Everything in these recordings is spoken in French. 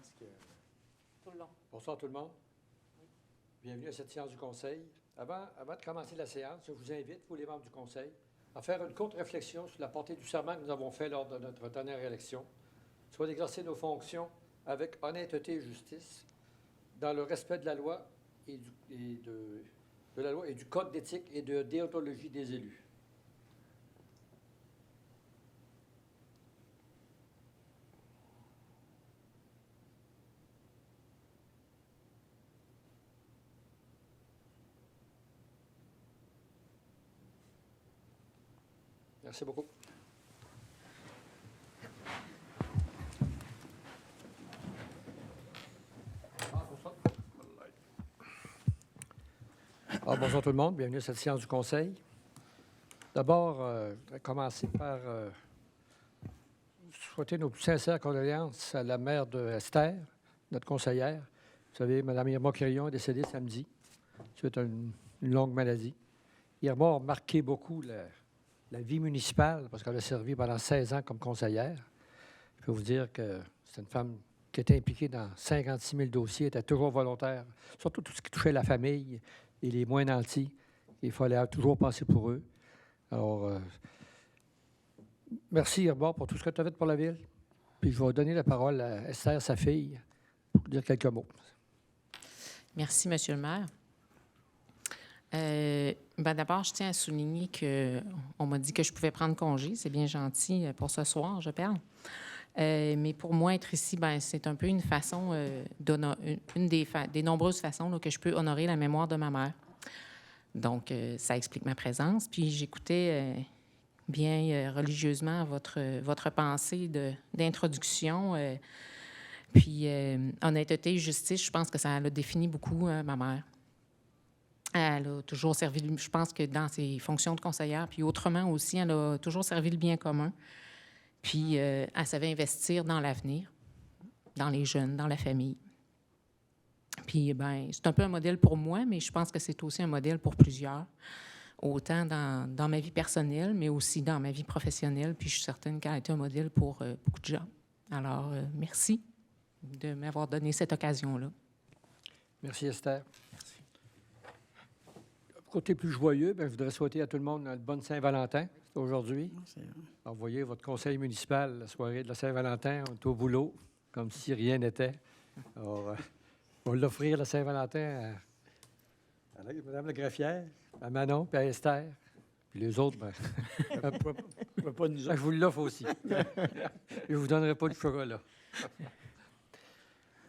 Tout le long. Bonsoir tout le monde. Bienvenue à cette séance du Conseil. Avant de commencer la séance, je vous invite, vous les membres du Conseil, à faire une courte réflexion sur la portée du serment que nous avons fait lors de notre dernière élection, soit d'exercer nos fonctions avec honnêteté et justice, dans le respect de la loi et de la loi et du code d'éthique et de déontologie des élus. Merci beaucoup. Bonjour tout le monde. Bienvenue à cette séance du Conseil. D'abord, je voudrais commencer par souhaiter nos plus sincères condoléances à la mère de Esther, notre conseillère. Vous savez, Mme Irma Quirion est décédée samedi suite à une longue maladie. Irma a marqué beaucoup la vie municipale, parce qu'elle a servi pendant 16 ans comme conseillère. Je peux vous dire que c'est une femme qui était impliquée dans 56 000 dossiers, était toujours volontaire, surtout tout ce qui touchait la famille et les moins nantis. Il fallait toujours penser pour eux. Alors, merci, Irma, pour tout ce que tu as fait pour la ville. Puis je vais donner la parole à Esther, sa fille, pour dire quelques mots. Merci, Monsieur le maire. D'abord, je tiens à souligner qu'on m'a dit que je pouvais prendre congé. C'est bien gentil pour ce soir, je parle. Mais pour moi, être ici, c'est un peu une façon, une des nombreuses façons là, que je peux honorer la mémoire de ma mère. Donc, ça explique ma présence. Puis, j'écoutais bien religieusement votre pensée d'introduction. Puis, honnêteté et justice, je pense que ça l'a défini beaucoup, ma mère. Elle a toujours servi, je pense que dans ses fonctions de conseillère, puis autrement aussi, elle a toujours servi le bien commun. Puis elle savait investir dans l'avenir, dans les jeunes, dans la famille. Puis, c'est un peu un modèle pour moi, mais je pense que c'est aussi un modèle pour plusieurs, autant dans ma vie personnelle, mais aussi dans ma vie professionnelle. Puis je suis certaine qu'elle a été un modèle pour beaucoup de gens. Alors, merci de m'avoir donné cette occasion-là. Merci, Esther. Côté plus joyeux, je voudrais souhaiter à tout le monde une bonne Saint-Valentin. C'est aujourd'hui. Alors, vous voyez, votre conseil municipal, la soirée de la Saint-Valentin, on est au boulot, comme si rien n'était. Alors, on va l'offrir la Saint-Valentin à Mme la greffière, à Manon, puis à Esther. Puis les autres, je vous l'offre aussi. Je ne vous donnerai pas de chocolat.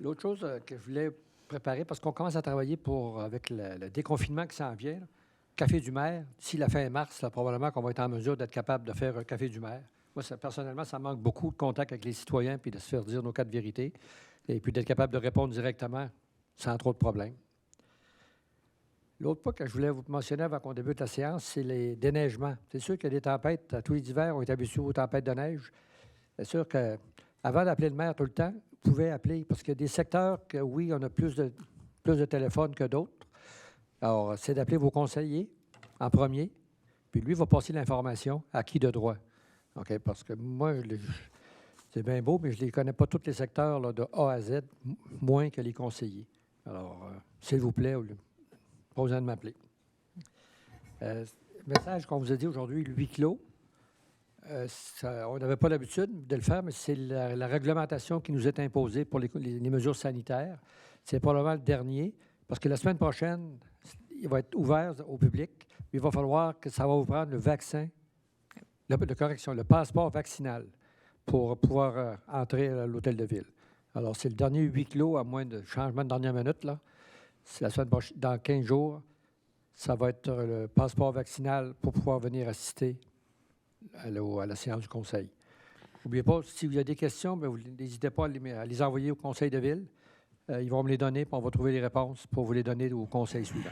L'autre chose que je voulais préparer, parce qu'on commence à travailler avec le déconfinement qui s'en vient. Là. Café du maire, d'ici la fin mars, là, probablement qu'on va être en mesure d'être capable de faire un café du maire. Moi, personnellement, ça manque beaucoup de contact avec les citoyens puis de se faire dire nos cas de vérité et puis d'être capable de répondre directement sans trop de problèmes. L'autre point que je voulais vous mentionner avant qu'on débute la séance, c'est les déneigements. C'est sûr qu'il y a des tempêtes. Tous les hivers, on est habitués aux tempêtes de neige. C'est sûr qu'avant d'appeler le maire tout le temps, vous pouvez appeler parce qu'il y a des secteurs que, oui, on a plus de téléphones que d'autres. Alors, c'est d'appeler vos conseillers en premier, puis lui va passer l'information à qui de droit. OK? Parce que moi, c'est bien beau, mais je ne les connais pas tous les secteurs là, de A à Z, moins que les conseillers. Alors, s'il vous plaît, pas besoin de m'appeler. Le message qu'on vous a dit aujourd'hui, le huis clos, on n'avait pas l'habitude de le faire, mais c'est la réglementation qui nous est imposée pour les mesures sanitaires. C'est probablement le dernier, parce que la semaine prochaine, il va être ouvert au public. Il va falloir que ça va vous prendre le vaccin, le passeport vaccinal pour pouvoir entrer à l'hôtel de ville. Alors, c'est le dernier huis clos, à moins de changement de dernière minute. Là. C'est la semaine prochaine, dans 15 jours, ça va être le passeport vaccinal pour pouvoir venir assister à la séance du conseil. N'oubliez pas, si vous avez des questions, vous n'hésitez pas à les envoyer au conseil de ville. Ils vont me les donner, puis on va trouver les réponses pour vous les donner au conseil suivant.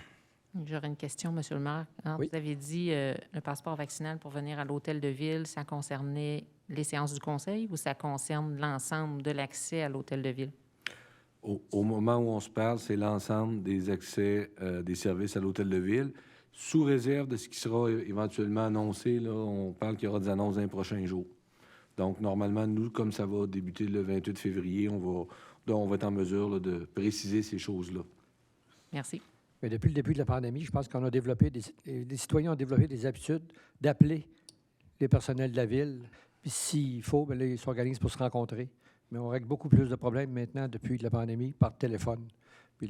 J'aurais une question, M. le maire. Oui. Vous avez dit le passeport vaccinal pour venir à l'hôtel de ville, ça concernait les séances du conseil ou ça concerne l'ensemble de l'accès à l'hôtel de ville? Au moment où on se parle, c'est l'ensemble des accès des services à l'hôtel de ville, sous réserve de ce qui sera éventuellement annoncé. Là, on parle qu'il y aura des annonces dans les prochains jours. Donc, normalement, nous, comme ça va débuter le 28 février, on va être en mesure là, de préciser ces choses-là. Merci. Mais depuis le début de la pandémie, je pense qu'on a développé les citoyens ont développé des habitudes d'appeler les personnels de la ville. Puis s'il faut, bien là, ils s'organisent pour se rencontrer. Mais on règle beaucoup plus de problèmes maintenant depuis la pandémie par téléphone. Puis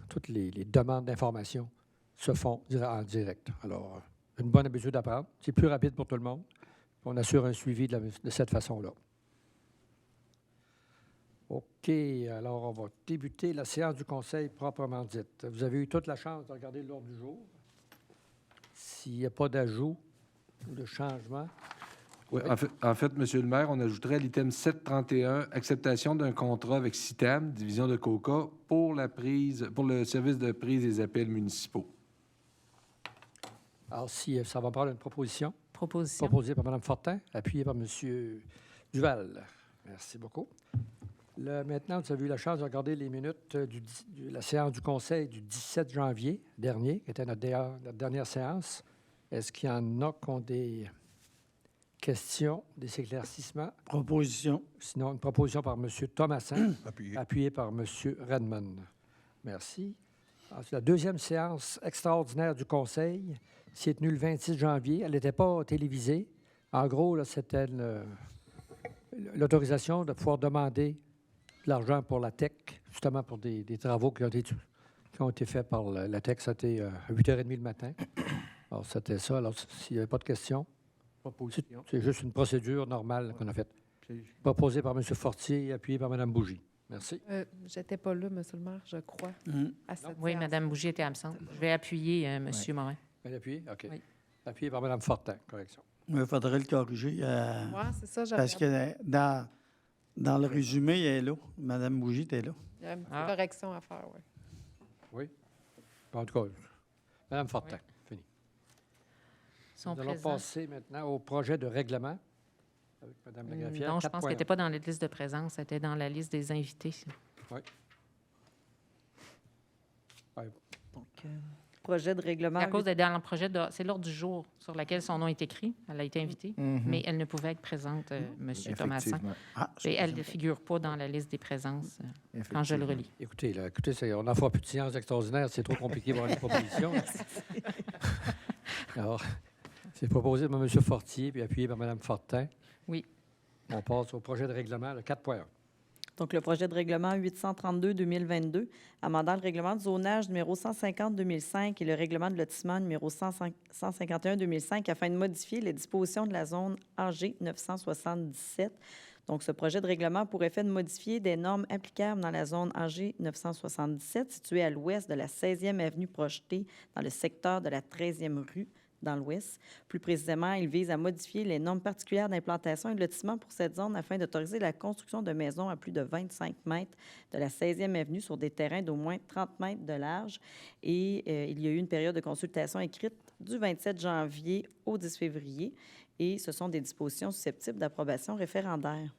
toutes les demandes d'information se font en direct. Alors, une bonne habitude à prendre. C'est plus rapide pour tout le monde. Puis on assure un suivi de cette façon-là. OK. Alors, on va débuter la séance du Conseil proprement dite. Vous avez eu toute la chance de regarder l'ordre du jour. S'il n'y a pas d'ajout ou de changement. Oui, en fait, Monsieur le maire, on ajouterait l'item 731, acceptation d'un contrat avec CITAM, division de Coca, pour le service de prise des appels municipaux. Alors, si ça va prendre une proposition. Proposition. Proposée par Mme Fortin, appuyée par M. Duval. Merci beaucoup. Maintenant, vous avez eu la chance de regarder les minutes de la séance du Conseil du 17 janvier dernier, qui était notre dernière séance. Est-ce qu'il y en a qui ont des questions, des éclaircissements? Proposition. Sinon, une proposition par M. Thomassin, appuyée par M. Redmond. Merci. Ensuite, la deuxième séance extraordinaire du Conseil s'est tenue le 26 janvier. Elle n'était pas télévisée. En gros, là, c'était l'autorisation de pouvoir demander de l'argent pour la TEC, justement pour des travaux qui ont été faits par la TEC. C'était à 8h30 le matin. Alors, c'était ça. Alors, s'il n'y avait pas de questions, c'est juste une procédure normale qu'on a faite. Proposée par M. Fortier et appuyée par Mme Bougie. Merci. J'étais pas là, M. le maire, je crois. À cette Oui, séance. Mme Bougie était absente. Je vais appuyer M. Morin. Elle est appuyée? OK. Oui. Appuyée par Mme Fortin. Correction. Il faudrait le corriger. Oui, c'est ça, j'avais. Parce que dans le résumé, elle est là. Mme Bougie était là. Il y a une petite Ah. correction à faire, oui. Oui. En tout cas, Mme Fortin. Fini. Ils sont Nous allons présents. passer maintenant au projet de règlement avec Mme la greffière. Non, je pense 4.1. qu'elle n'était pas dans la liste de présence. Elle était dans la liste des invités. Donc, projet de règlement. À cause d'être dans le projet de... C'est l'ordre du jour sur lequel son nom est écrit. Elle a été invitée, mais elle ne pouvait être présente, M. Thomassin. Effectivement. Ah, Et elle ne figure pas dans la liste des présences quand je le relis. Écoutez, on n'en fera plus de séance extraordinaire. C'est trop compliqué pour avoir des propositions. Alors, c'est proposé par M. Fortier puis appuyé par Mme Fortin. Oui. On passe au projet de règlement, le 4.1. Donc, le projet de règlement 832-2022, amendant le règlement de zonage numéro 150-2005 et le règlement de lotissement numéro 151-2005 afin de modifier les dispositions de la zone AG 977. Donc, ce projet de règlement a pour effet de modifier des normes applicables dans la zone AG 977, située à l'ouest de la 16e avenue projetée dans le secteur de la 13e rue, dans l'ouest. Plus précisément, il vise à modifier les normes particulières d'implantation et de lotissement pour cette zone afin d'autoriser la construction de maisons à plus de 25 mètres de la 16e avenue sur des terrains d'au moins 30 mètres de large. Et il y a eu une période de consultation écrite du 27 janvier au 10 février. Et ce sont des dispositions susceptibles d'approbation référendaire.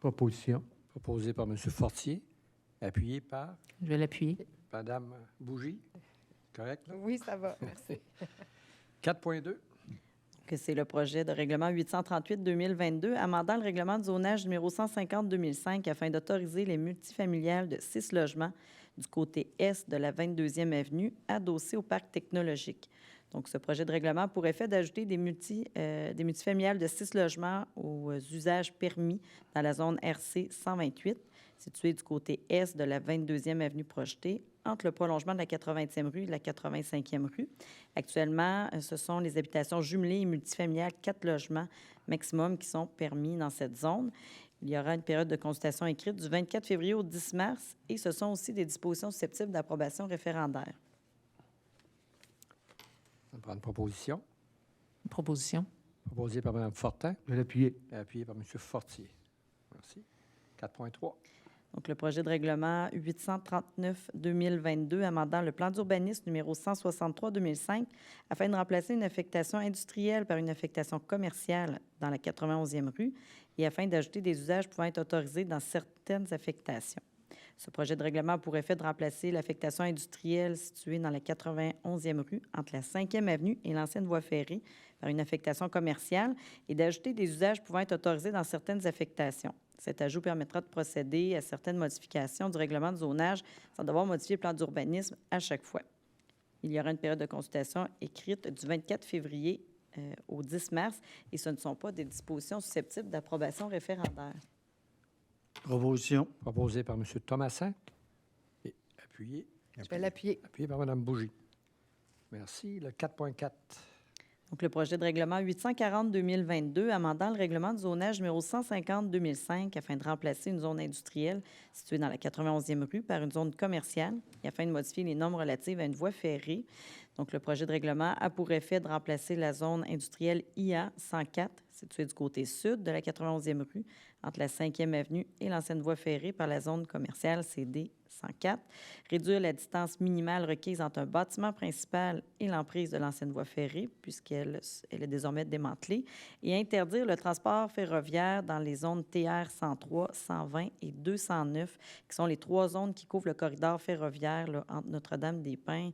Proposition. Proposé par M. Fortier, appuyé par Je vais l'appuyer. Mme Bougie. Correct? Là? Oui, ça va, merci. 4.2. Que c'est le projet de règlement 838-2022, amendant le règlement de zonage numéro 150-2005 afin d'autoriser les multifamiliales de 6 logements du côté est de la 22e avenue adossés au parc technologique. Donc, ce projet de règlement a pour effet d'ajouter des multifamiliales de 6 logements aux usages permis dans la zone RC 128, située du côté est de la 22e avenue projetée, entre le prolongement de la 80e rue et la 85e rue. Actuellement, ce sont les habitations jumelées et multifamiliales, 4 logements maximum qui sont permis dans cette zone. Il y aura une période de consultation écrite du 24 février au 10 mars et ce sont aussi des dispositions susceptibles d'approbation référendaire. On prend une proposition. Une proposition. Proposée par Mme Fortin, Je vais l'appuyer. appuyée par M. Fortier. Merci. 4.3. Donc, le projet de règlement 839-2022, amendant le plan d'urbanisme numéro 163-2005, afin de remplacer une affectation industrielle par une affectation commerciale dans la 91e rue et afin d'ajouter des usages pouvant être autorisés dans certaines affectations. Ce projet de règlement a pour effet de remplacer l'affectation industrielle située dans la 91e rue entre la 5e avenue et l'ancienne voie ferrée par une affectation commerciale et d'ajouter des usages pouvant être autorisés dans certaines affectations. Cet ajout permettra de procéder à certaines modifications du règlement de zonage sans devoir modifier le plan d'urbanisme à chaque fois. Il y aura une période de consultation écrite du 24 février au 10 mars et ce ne sont pas des dispositions susceptibles d'approbation référendaire. Proposition. Proposé par M. Thomasin et appuyé Je vais l'appuyer. par Mme Bougie. Merci. Le 4.4. Donc, le projet de règlement 840-2022, amendant le règlement de zonage numéro 150-2005 afin de remplacer une zone industrielle située dans la 91e rue par une zone commerciale et afin de modifier les normes relatives à une voie ferrée. Donc, le projet de règlement a pour effet de remplacer la zone industrielle IA 104, située du côté sud de la 91e rue, entre la 5e avenue et l'ancienne voie ferrée par la zone commerciale CD 104, réduire la distance minimale requise entre un bâtiment principal et l'emprise de l'ancienne voie ferrée, puisqu'elle est désormais démantelée, et interdire le transport ferroviaire dans les zones TR 103, 120 et 209, qui sont les 3 zones qui couvrent le corridor ferroviaire là, entre Notre-Dame-des-Pins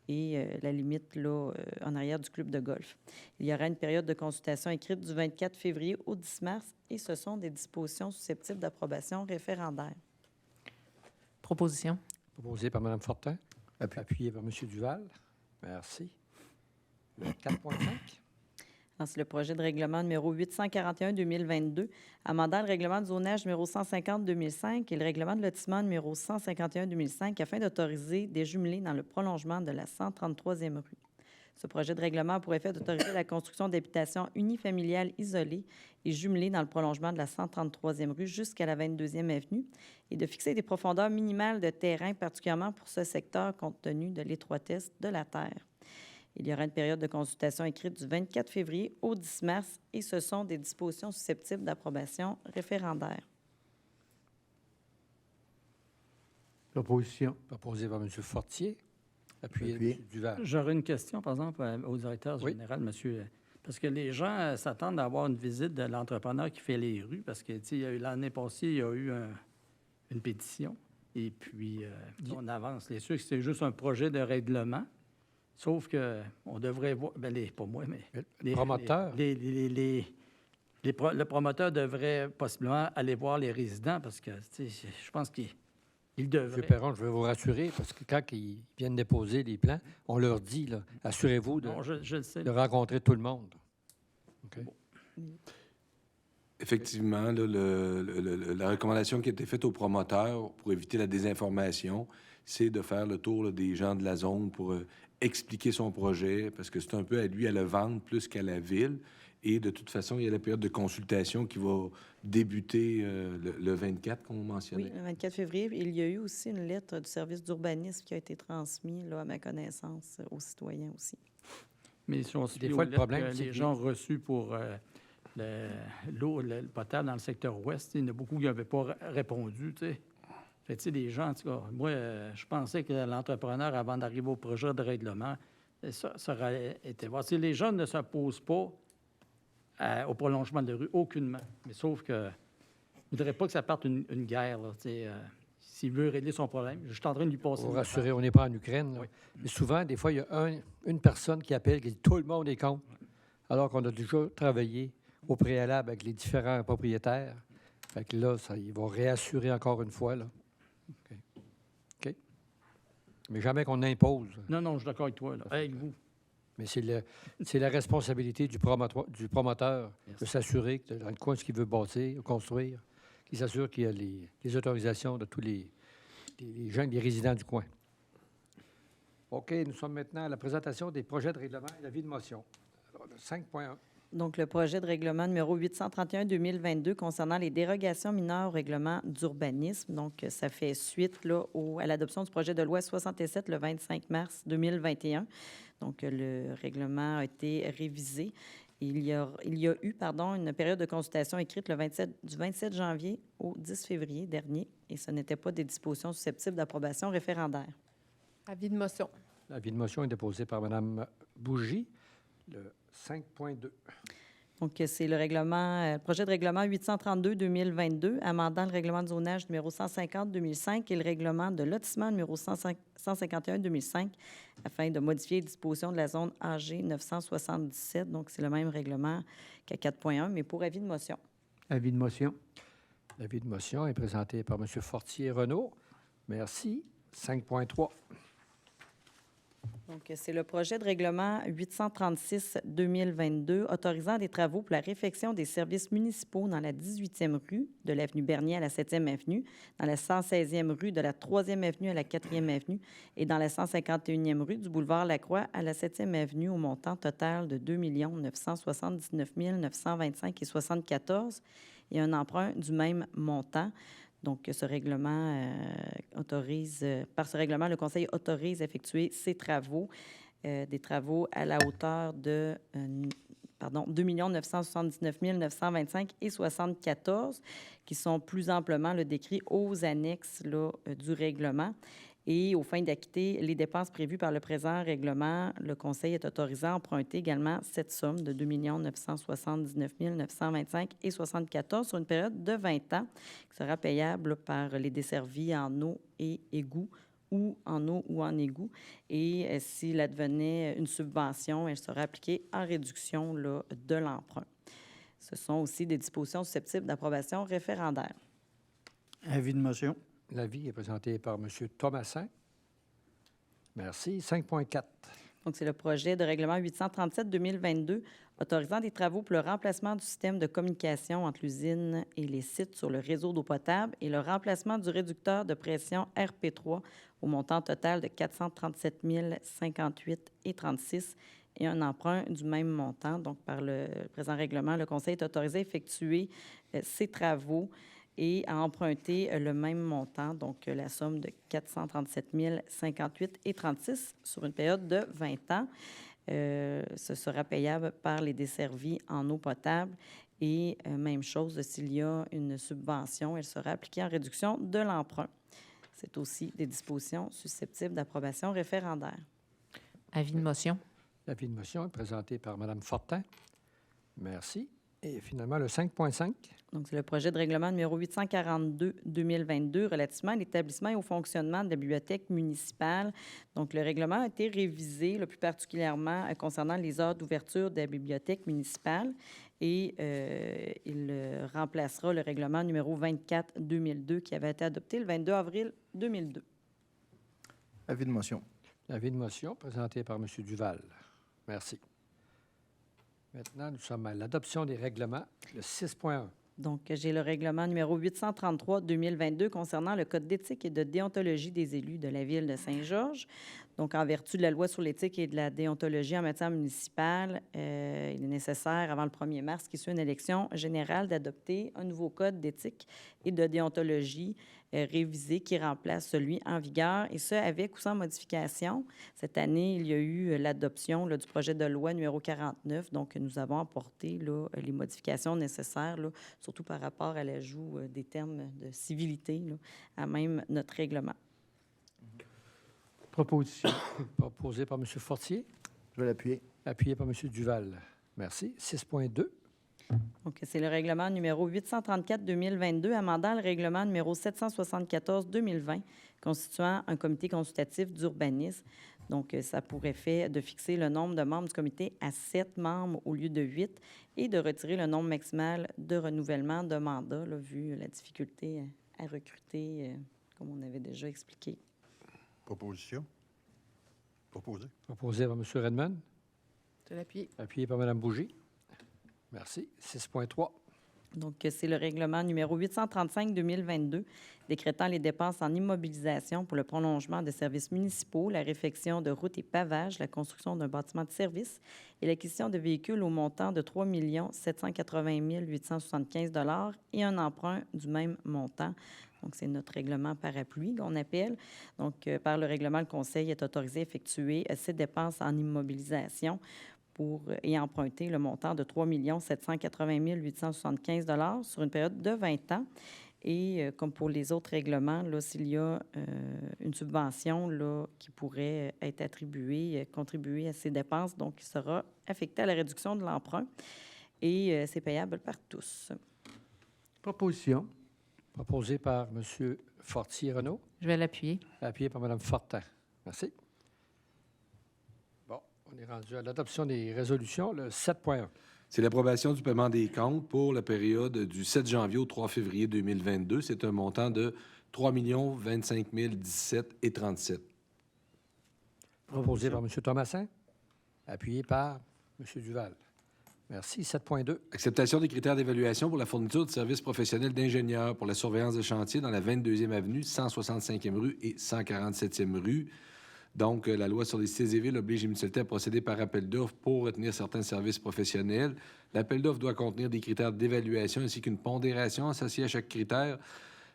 et la limite là, en arrière du club de golf. Il y aura une période de consultation écrite du 24 février au 10 mars et ce sont des dispositions susceptibles d'approbation référendaire. Proposition. Proposé par Mme Fortin. Appuyé par M. Duval. Merci. Le 4.5. C'est le projet de règlement numéro 841-2022, amendant le règlement de zonage numéro 150-2005 et le règlement de lotissement numéro 151-2005 afin d'autoriser des jumelés dans le prolongement de la 133e rue. Ce projet de règlement a pour effet d'autoriser la construction d'habitations unifamiliales isolées et jumelées dans le prolongement de la 133e rue jusqu'à la 22e avenue et de fixer des profondeurs minimales de terrain, particulièrement pour ce secteur compte tenu de l'étroitesse de la terre. Il y aura une période de consultation écrite du 24 février au 10 mars et ce sont des dispositions susceptibles d'approbation référendaire. Proposition. Proposé par M. Fortier. Appuyé par M. Duval. J'aurais une question, par exemple, au directeur Oui. général, monsieur. Parce que les gens s'attendent à avoir une visite de l'entrepreneur qui fait les rues, parce que, tu sais, il y a eu l'année passée, il y a eu une pétition, et puis on avance. C'est sûr que c'est juste un projet de règlement, sauf que on devrait voir, pas moi, mais Le promoteur. le promoteur devrait possiblement aller voir les résidents, parce que, tu sais, je pense qu'il devrait. M. Perron, je veux vous rassurer, parce que quand ils viennent déposer les plans, on leur dit, là, assurez-vous Non, je le sais. de rencontrer tout le monde. OK? Effectivement, là, la recommandation qui a été faite aux promoteurs pour éviter la désinformation, c'est de faire le tour là, des gens de la zone pour expliquer son projet, parce que c'est un peu à lui à le vendre plus qu'à la ville. Et de toute façon, il y a la période de consultation qui va débuter le 24, comme on mentionnait. Oui, le 24 février. Il y a eu aussi une lettre du service d'urbanisme qui a été transmise, là, à ma connaissance, aux citoyens aussi. Mais si on se Des fie fois, aux le lettres problème, que c'est les que gens ont reçues pour l'eau, le potable dans le secteur ouest, il y en a beaucoup qui n'avaient pas répondu, tu sais. Fait que, tu sais, les gens, en tout cas, moi, je pensais que l'entrepreneur, avant d'arriver au projet de règlement, ça aurait été voir. Tu sais, les gens ne s'opposent pas au prolongement de rue, aucunement. Mais sauf que je ne voudrais pas que ça parte une guerre, là, tu sais. S'il veut régler son problème, je suis en train de lui passer. Pour une rassurer, affaire. on n'est pas en Ukraine. Là. Oui. Mais souvent, des fois, il y a une personne qui appelle, qui dit tout le monde est contre, alors qu'on a déjà travaillé au préalable avec les différents propriétaires. Fait que là, ils vont réassurer encore une fois. Là. OK. Mais jamais qu'on impose. Non, je suis d'accord avec toi, là, avec vous. Mais c'est la responsabilité du promoteur Merci. de s'assurer que dans le coin, ce qu'il veut bâtir, construire, qu'il s'assure qu'il y a les autorisations de tous les gens, les résidents du coin. OK, nous sommes maintenant à la présentation des projets de règlement et l'avis de motion. Alors, le 5.1. Donc, le projet de règlement numéro 831-2022 concernant les dérogations mineures au règlement d'urbanisme. Donc, ça fait suite là, à l'adoption du projet de loi 67 le 25 mars 2021. Donc, le règlement a été révisé. Il y a eu une période de consultation écrite du 27 janvier au 10 février dernier, et ce n'était pas des dispositions susceptibles d'approbation référendaire. Avis de motion. L'avis de motion est déposé par Mme Bougie, le 5.2. Donc, c'est le projet de règlement 832-2022, amendant le règlement de zonage numéro 150-2005 et le règlement de lotissement numéro 151-2005 afin de modifier les dispositions de la zone AG 977. Donc, c'est le même règlement qu'à 4.1, mais pour avis de motion. Avis de motion. L'avis de motion est présenté par M. Fortier-Renaud. Merci. 5.3. Donc, c'est le projet de règlement 836-2022 autorisant des travaux pour la réfection des services municipaux dans la 18e rue de l'avenue Bernier à la 7e avenue, dans la 116e rue de la 3e avenue à la 4e avenue et dans la 151e rue du boulevard Lacroix à la 7e avenue au montant total de 2 979 925 et 74 et un emprunt du même montant. Donc, ce règlement par ce règlement, le Conseil autorise à effectuer ces travaux, des travaux à la hauteur de 2 979 925 et 74, qui sont plus amplement décrits aux annexes du règlement. Et aux fins d'acquitter les dépenses prévues par le présent règlement, le Conseil est autorisé à emprunter également cette somme de 2 979 925 et 74 sur une période de 20 ans, qui sera payable par les desservis en eau et égout ou en eau ou en égout. Et s'il advenait une subvention, elle sera appliquée en réduction de l'emprunt. Ce sont aussi des dispositions susceptibles d'approbation référendaire. Avis de motion. L'avis est présenté par M. Thomasin. Merci. 5.4. Donc, c'est le projet de règlement 837-2022 autorisant des travaux pour le remplacement du système de communication entre l'usine et les sites sur le réseau d'eau potable et le remplacement du réducteur de pression RP3 au montant total de 437 058 et 36 et un emprunt du même montant. Donc, par le présent règlement, le Conseil est autorisé à effectuer ces travaux et à emprunter le même montant, donc la somme de 437 058 et 36 sur une période de 20 ans. Ce sera payable par les desservis en eau potable. Et même chose, s'il y a une subvention, elle sera appliquée en réduction de l'emprunt. C'est aussi des dispositions susceptibles d'approbation référendaire. Avis de motion. L'avis de motion est présenté par Mme Fortin. Merci. Et finalement, le 5.5. Donc, c'est le projet de règlement numéro 842-2022 relativement à l'établissement et au fonctionnement de la bibliothèque municipale. Donc, le règlement a été révisé, plus particulièrement concernant les heures d'ouverture de la bibliothèque municipale et il remplacera le règlement numéro 24-2002 qui avait été adopté le 22 avril 2002. Avis de motion. L'avis de motion présenté par M. Duval. Merci. Maintenant, nous sommes à l'adoption des règlements, le 6.1. Donc, j'ai le règlement numéro 833-2022 concernant le code d'éthique et de déontologie des élus de la ville de Saint-Georges. Donc, en vertu de la loi sur l'éthique et de la déontologie en matière municipale, il est nécessaire, avant le 1er mars, qui suit une élection générale, d'adopter un nouveau code d'éthique et de déontologie révisé qui remplace celui en vigueur, et ce, avec ou sans modification. Cette année, il y a eu l'adoption du projet de loi numéro 49. Donc, nous avons apporté les modifications nécessaires, surtout par rapport à l'ajout des termes de civilité à même notre règlement. Proposition. Proposée par M. Fortier. Je vais l'appuyer. Appuyé par M. Duval. Merci. 6.2. Donc, c'est le règlement numéro 834-2022, amendant le règlement numéro 774-2020, constituant un comité consultatif d'urbanisme. Donc, ça a pour effet de fixer le nombre de membres du comité à 7 membres au lieu de 8 et de retirer le nombre maximal de renouvellement de mandat, vu la difficulté à recruter, comme on avait déjà expliqué. Proposition. Proposé. Proposé par M. Redmond. Je l'appuie. Appuyé par Mme Bougie. Merci. 6.3. Donc, c'est le règlement numéro 835-2022, décrétant les dépenses en immobilisation pour le prolongement de services municipaux, la réfection de routes et pavages, la construction d'un bâtiment de service et l'acquisition de véhicules au montant de 3 780 875 $ et un emprunt du même montant. Donc, c'est notre règlement parapluie qu'on appelle. Donc, par le règlement, le Conseil est autorisé à effectuer ces dépenses en immobilisation et emprunter le montant de 3 780 875 $ sur une période de 20 ans. Et comme pour les autres règlements, s'il y a une subvention qui pourrait être attribuée, contribuer à ces dépenses, donc il sera affecté à la réduction de l'emprunt. et c'est payable par tous. Proposition. Proposé par M. Fortier-Renaud, Je vais l'appuyer. appuyé par Mme Fortin. Merci. Bon, on est rendu à l'adoption des résolutions, le 7.1. C'est l'approbation du paiement des comptes pour la période du 7 janvier au 3 février 2022. C'est un montant de 3 025 017,37. Proposé par M. Thomasin, appuyé par M. Duval. Merci. 7.2. Acceptation des critères d'évaluation pour la fourniture de services professionnels d'ingénieurs pour la surveillance de chantier dans la 22e avenue, 165e rue et 147e rue. Donc, la loi sur les cités et villes oblige les municipalités à procéder par appel d'offres pour retenir certains services professionnels. L'appel d'offres doit contenir des critères d'évaluation ainsi qu'une pondération associée à chaque critère.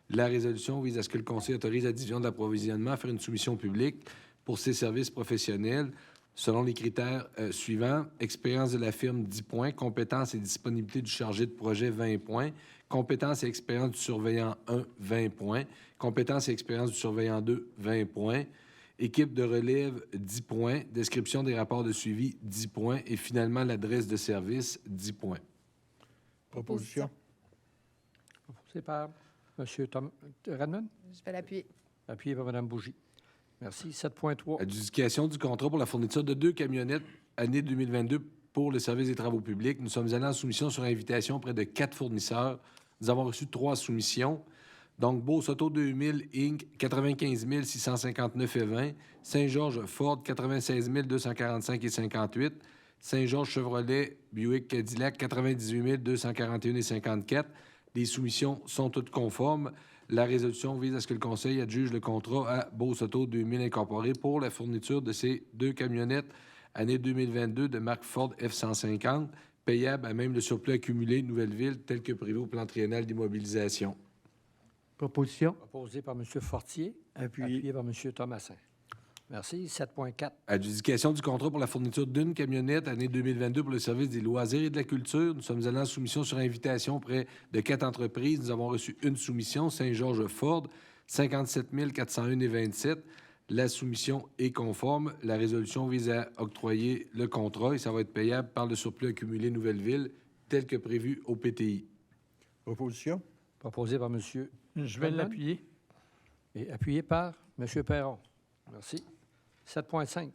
La résolution vise à ce que le Conseil autorise la division de l'approvisionnement à faire une soumission publique pour ces services professionnels selon les critères suivants. Expérience de la firme, 10 points. Compétences et disponibilité du chargé de projet, 20 points. Compétences et expérience du surveillant 1, 20 points. Compétences et expérience du surveillant 2, 20 points. Équipe de relève, 10 points. Description des rapports de suivi, 10 points. Et finalement, l'adresse de service, 10 points. Proposition. Proposé par M. Redmond, Je vais l'appuyer. appuyé par Mme Bougie. Merci. 7.3. Adjudication du contrat pour la fourniture de 2 camionnettes année 2022 pour le service des travaux publics. Nous sommes allés en soumission sur invitation auprès de 4 fournisseurs. Nous avons reçu 3 soumissions. Donc, Beauce Auto 2000 Inc., 95 659,20. Saint-Georges Ford, 96 245,58. Saint-Georges Chevrolet Buick Cadillac, 98 241,54. Les soumissions sont toutes conformes. La résolution vise à ce que le Conseil adjuge le contrat à Beauce Auto 2000 Incorporé pour la fourniture de ces 2 camionnettes année 2022 de marque Ford F-150, payables à même le surplus accumulé Nouvelle-Ville tel que prévu au plan triennal d'immobilisation. Proposition. Proposé par M. Fortier, Appuyé. appuyé par M. Thomasin. Merci. 7.4. Adjudication du contrat pour la fourniture d'une camionnette année 2022 pour le service des loisirs et de la culture. Nous sommes allés en soumission sur invitation auprès de 4 entreprises. Nous avons reçu une soumission, Saint-Georges Ford, 57 401,27. La soumission est conforme. La résolution vise à octroyer le contrat et ça va être payable par le surplus accumulé Nouvelle-Ville tel que prévu au PTI. Proposition. Proposé par M. Je vais Redmond l'appuyer. et appuyé par M. Perron. Merci. 7.5.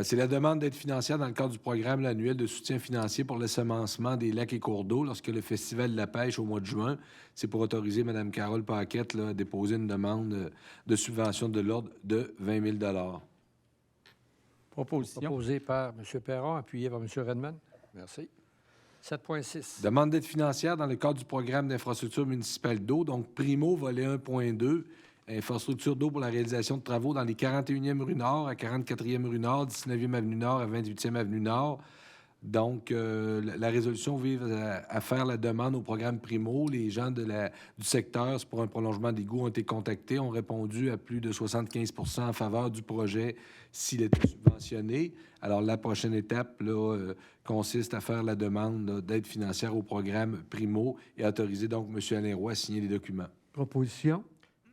C'est la demande d'aide financière dans le cadre du programme annuel de soutien financier pour l'assommagement des lacs et cours d'eau lorsque le Festival de la pêche au mois de juin. C'est pour autoriser Mme Carole Paquette à déposer une demande de subvention de l'ordre de 20 000 Proposition. Proposé par M. Perron, appuyé par M. Redmond. Merci. 7.6. Demande d'aide financière dans le cadre du programme d'infrastructure municipale d'eau, donc Primo, volet 1.2, infrastructure d'eau pour la réalisation de travaux dans les 41e rue Nord, à 44e rue Nord, 19e avenue Nord, à 28e avenue Nord. Donc, la résolution vise à faire la demande au programme Primo. Les gens du secteur, c'est pour un prolongement d'égout, ont été contactés, ont répondu à plus de 75 % en faveur du projet s'il était subventionné. Alors, la prochaine étape là, consiste à faire la demande d'aide financière au programme Primo et autoriser donc M. Alain Roy à signer les documents. Proposition.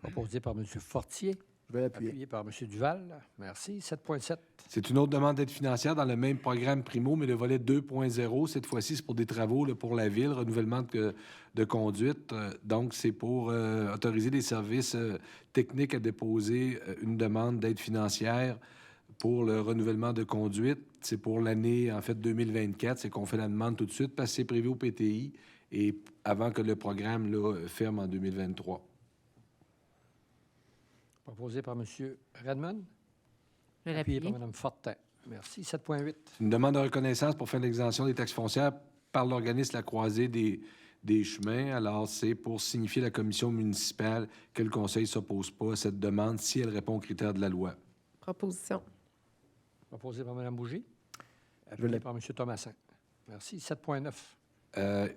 Proposé par M. Fortier, Je vais l'appuyer. appuyé par M. Duval. Merci. 7.7. C'est une autre demande d'aide financière dans le même programme Primo, mais le volet 2.0. Cette fois-ci, c'est pour des travaux là, pour la ville, renouvellement de conduite. Donc, c'est pour autoriser les services techniques à déposer une demande d'aide financière pour le renouvellement de conduite. C'est pour l'année, en fait, 2024. C'est qu'on fait la demande tout de suite parce que c'est prévu au PTI et avant que le programme là, ferme en 2023. Proposé par M. Redmond, Je vais appuyé l'appuyer. par Mme Fortin. Merci. 7.8. Une demande de reconnaissance pour faire l'exemption des taxes foncières par l'organisme La Croisée des chemins. Alors, c'est pour signifier à la commission municipale que le conseil ne s'oppose pas à cette demande si elle répond aux critères de la loi. Proposition. Proposé par Mme Bougie, appuyé par M. Thomasin. Merci. 7.9.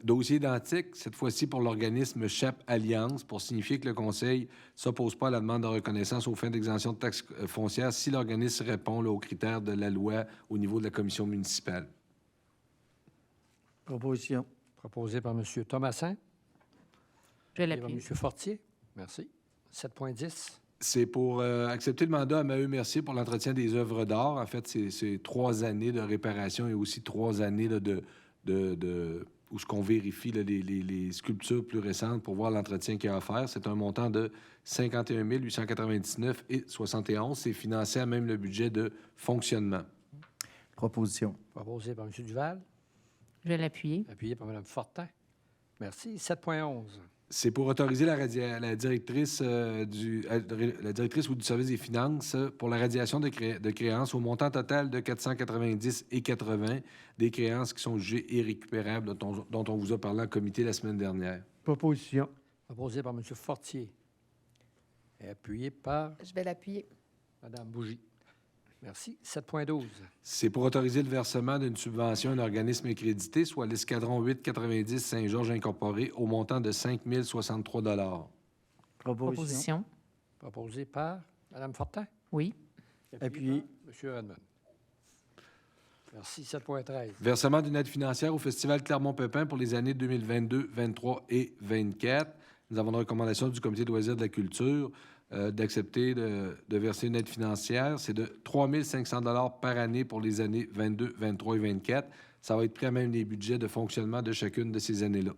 Dossier identique, cette fois-ci pour l'organisme CHAP Alliance, pour signifier que le conseil ne s'oppose pas à la demande de reconnaissance aux fins d'exemption de taxes foncières si l'organisme répond là, aux critères de la loi au niveau de la commission municipale. Proposition. Proposé par M. Thomasin, Je vais appuyé par l'appuyer. M. Fortier. Merci. 7.10. C'est pour accepter le mandat à Maheu Mercier pour l'entretien des œuvres d'art. En fait, c'est 3 années de réparation et aussi 3 années là, de où ce qu'on vérifie là, les sculptures plus récentes pour voir l'entretien qu'il y a à faire. C'est un montant de 51 899,71 $. C'est financé à même le budget de fonctionnement. Proposition. Proposé par M. Duval, Je vais l'appuyer. appuyé par Mme Fortin. Merci. 7.11. C'est pour autoriser la directrice, la directrice ou du service des finances pour la radiation de créances au montant total de 490,80 des créances qui sont jugées irrécupérables dont on vous a parlé en comité la semaine dernière. Proposition. Proposé par M. Fortier. Et appuyé par Je vais l'appuyer. Mme Bougie. Merci. 7.12. C'est pour autoriser le versement d'une subvention à un organisme accrédité, soit l'Escadron 890 Saint-Georges Incorporé, au montant de 5 063 $. Proposition. Proposé par Mme Fortin. Oui. Appuyé. M. Redmond. Merci. 7.13. Versement d'une aide financière au Festival Clermont-Pépin pour les années 2022, 23 et 24. Nous avons une recommandation du Comité de loisirs de la culture d'accepter de verser une aide financière. C'est de 3 500 $ par année pour les années 22, 23 et 24. Ça va être pris à même les budgets de fonctionnement de chacune de ces années-là.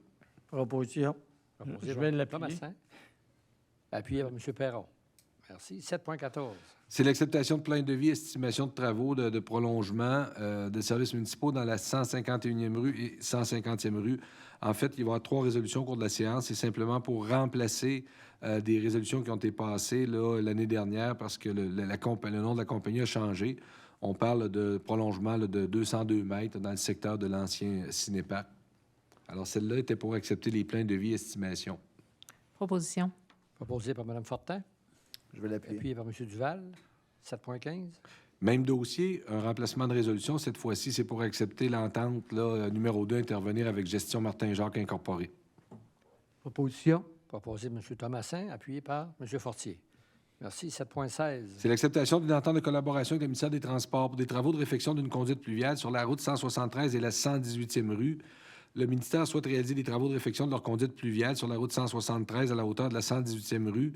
Proposition. Proposé Je par vais M. l'appuyer. Thomasin. Appuyé par M. Perron. Merci. 7.14. C'est l'acceptation de plein de devis, estimation de travaux de prolongement de services municipaux dans la 151e rue et 150e rue. En fait, il va y avoir 3 résolutions au cours de la séance. C'est simplement pour remplacer des résolutions qui ont été passées l'année dernière parce que le nom de la compagnie a changé. On parle de prolongement de 202 mètres dans le secteur de l'ancien Cinéparc. Alors, celle-là était pour accepter les pleins devis estimations. Proposition. Proposé par Mme Fortin. Je vais l'appuyer. Appuyé par M. Duval. 7.15. Même dossier, un remplacement de résolution. Cette fois-ci, c'est pour accepter l'entente numéro 2, intervenir avec Gestion Martin-Jacques Incorporé. Proposition. Proposé par M. Thomasin. Appuyé par M. Fortier. Merci. 7.16. C'est l'acceptation d'une entente de collaboration avec le ministère des Transports pour des travaux de réfection d'une conduite pluviale sur la route 173 et la 118e rue. Le ministère souhaite réaliser des travaux de réfection de leur conduite pluviale sur la route 173 à la hauteur de la 118e rue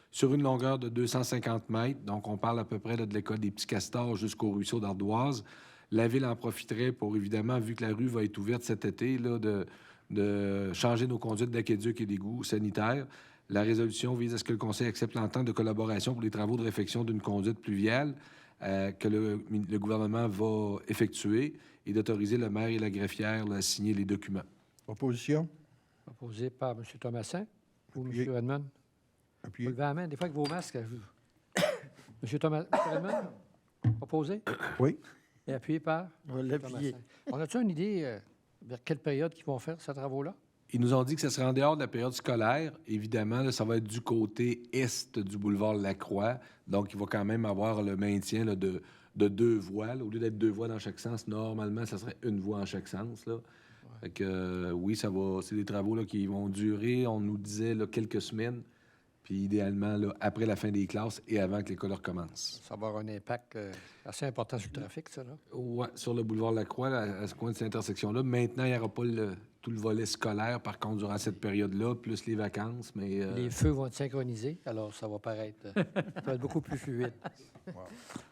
sur une longueur de 250 mètres. Donc, on parle à peu près de l'école des Petits Castors jusqu'au ruisseau d'Ardoise. La Ville en profiterait pour, évidemment, vu que la rue va être ouverte cet été, de changer nos conduites d'aqueduc et d'égouts sanitaires. La résolution vise à ce que le Conseil accepte l'entente de collaboration pour les travaux de réfection d'une conduite pluviale que le gouvernement va effectuer et d'autoriser le maire et la greffière à signer les documents. Proposition. Proposé par M. Thomasin ou Appuyé. M. Redmond. Vous Appuyé. levez la main, des fois avec vos masques. M. Redmond, proposé Oui. et appuyé par On va l'appuyer. Thomasin. On a-tu une idée vers quelle période qu'ils vont faire ces travaux-là? Ils nous ont dit que ça serait en dehors de la période scolaire. Évidemment, là, ça va être du côté est du boulevard Lacroix. Donc, il va quand même avoir le maintien de 2 voies. Là. Au lieu d'être 2 voies dans chaque sens, normalement, ça serait 1 voie en chaque sens. Là. Fait que, oui, ça va. C'est des travaux là, qui vont durer, on nous disait, là, quelques semaines. Puis, idéalement, là, après la fin des classes et avant que l'école recommence. Ça va avoir un impact assez important sur le trafic, ça, là. Ouais, sur le boulevard Lacroix, là, à ce coin de cette intersection-là. Maintenant, il n'y aura pas tout le volet scolaire, par contre, durant cette période-là, plus les vacances. Mais Les feux vont être synchronisés, alors ça va paraître... ça va être beaucoup plus fluide.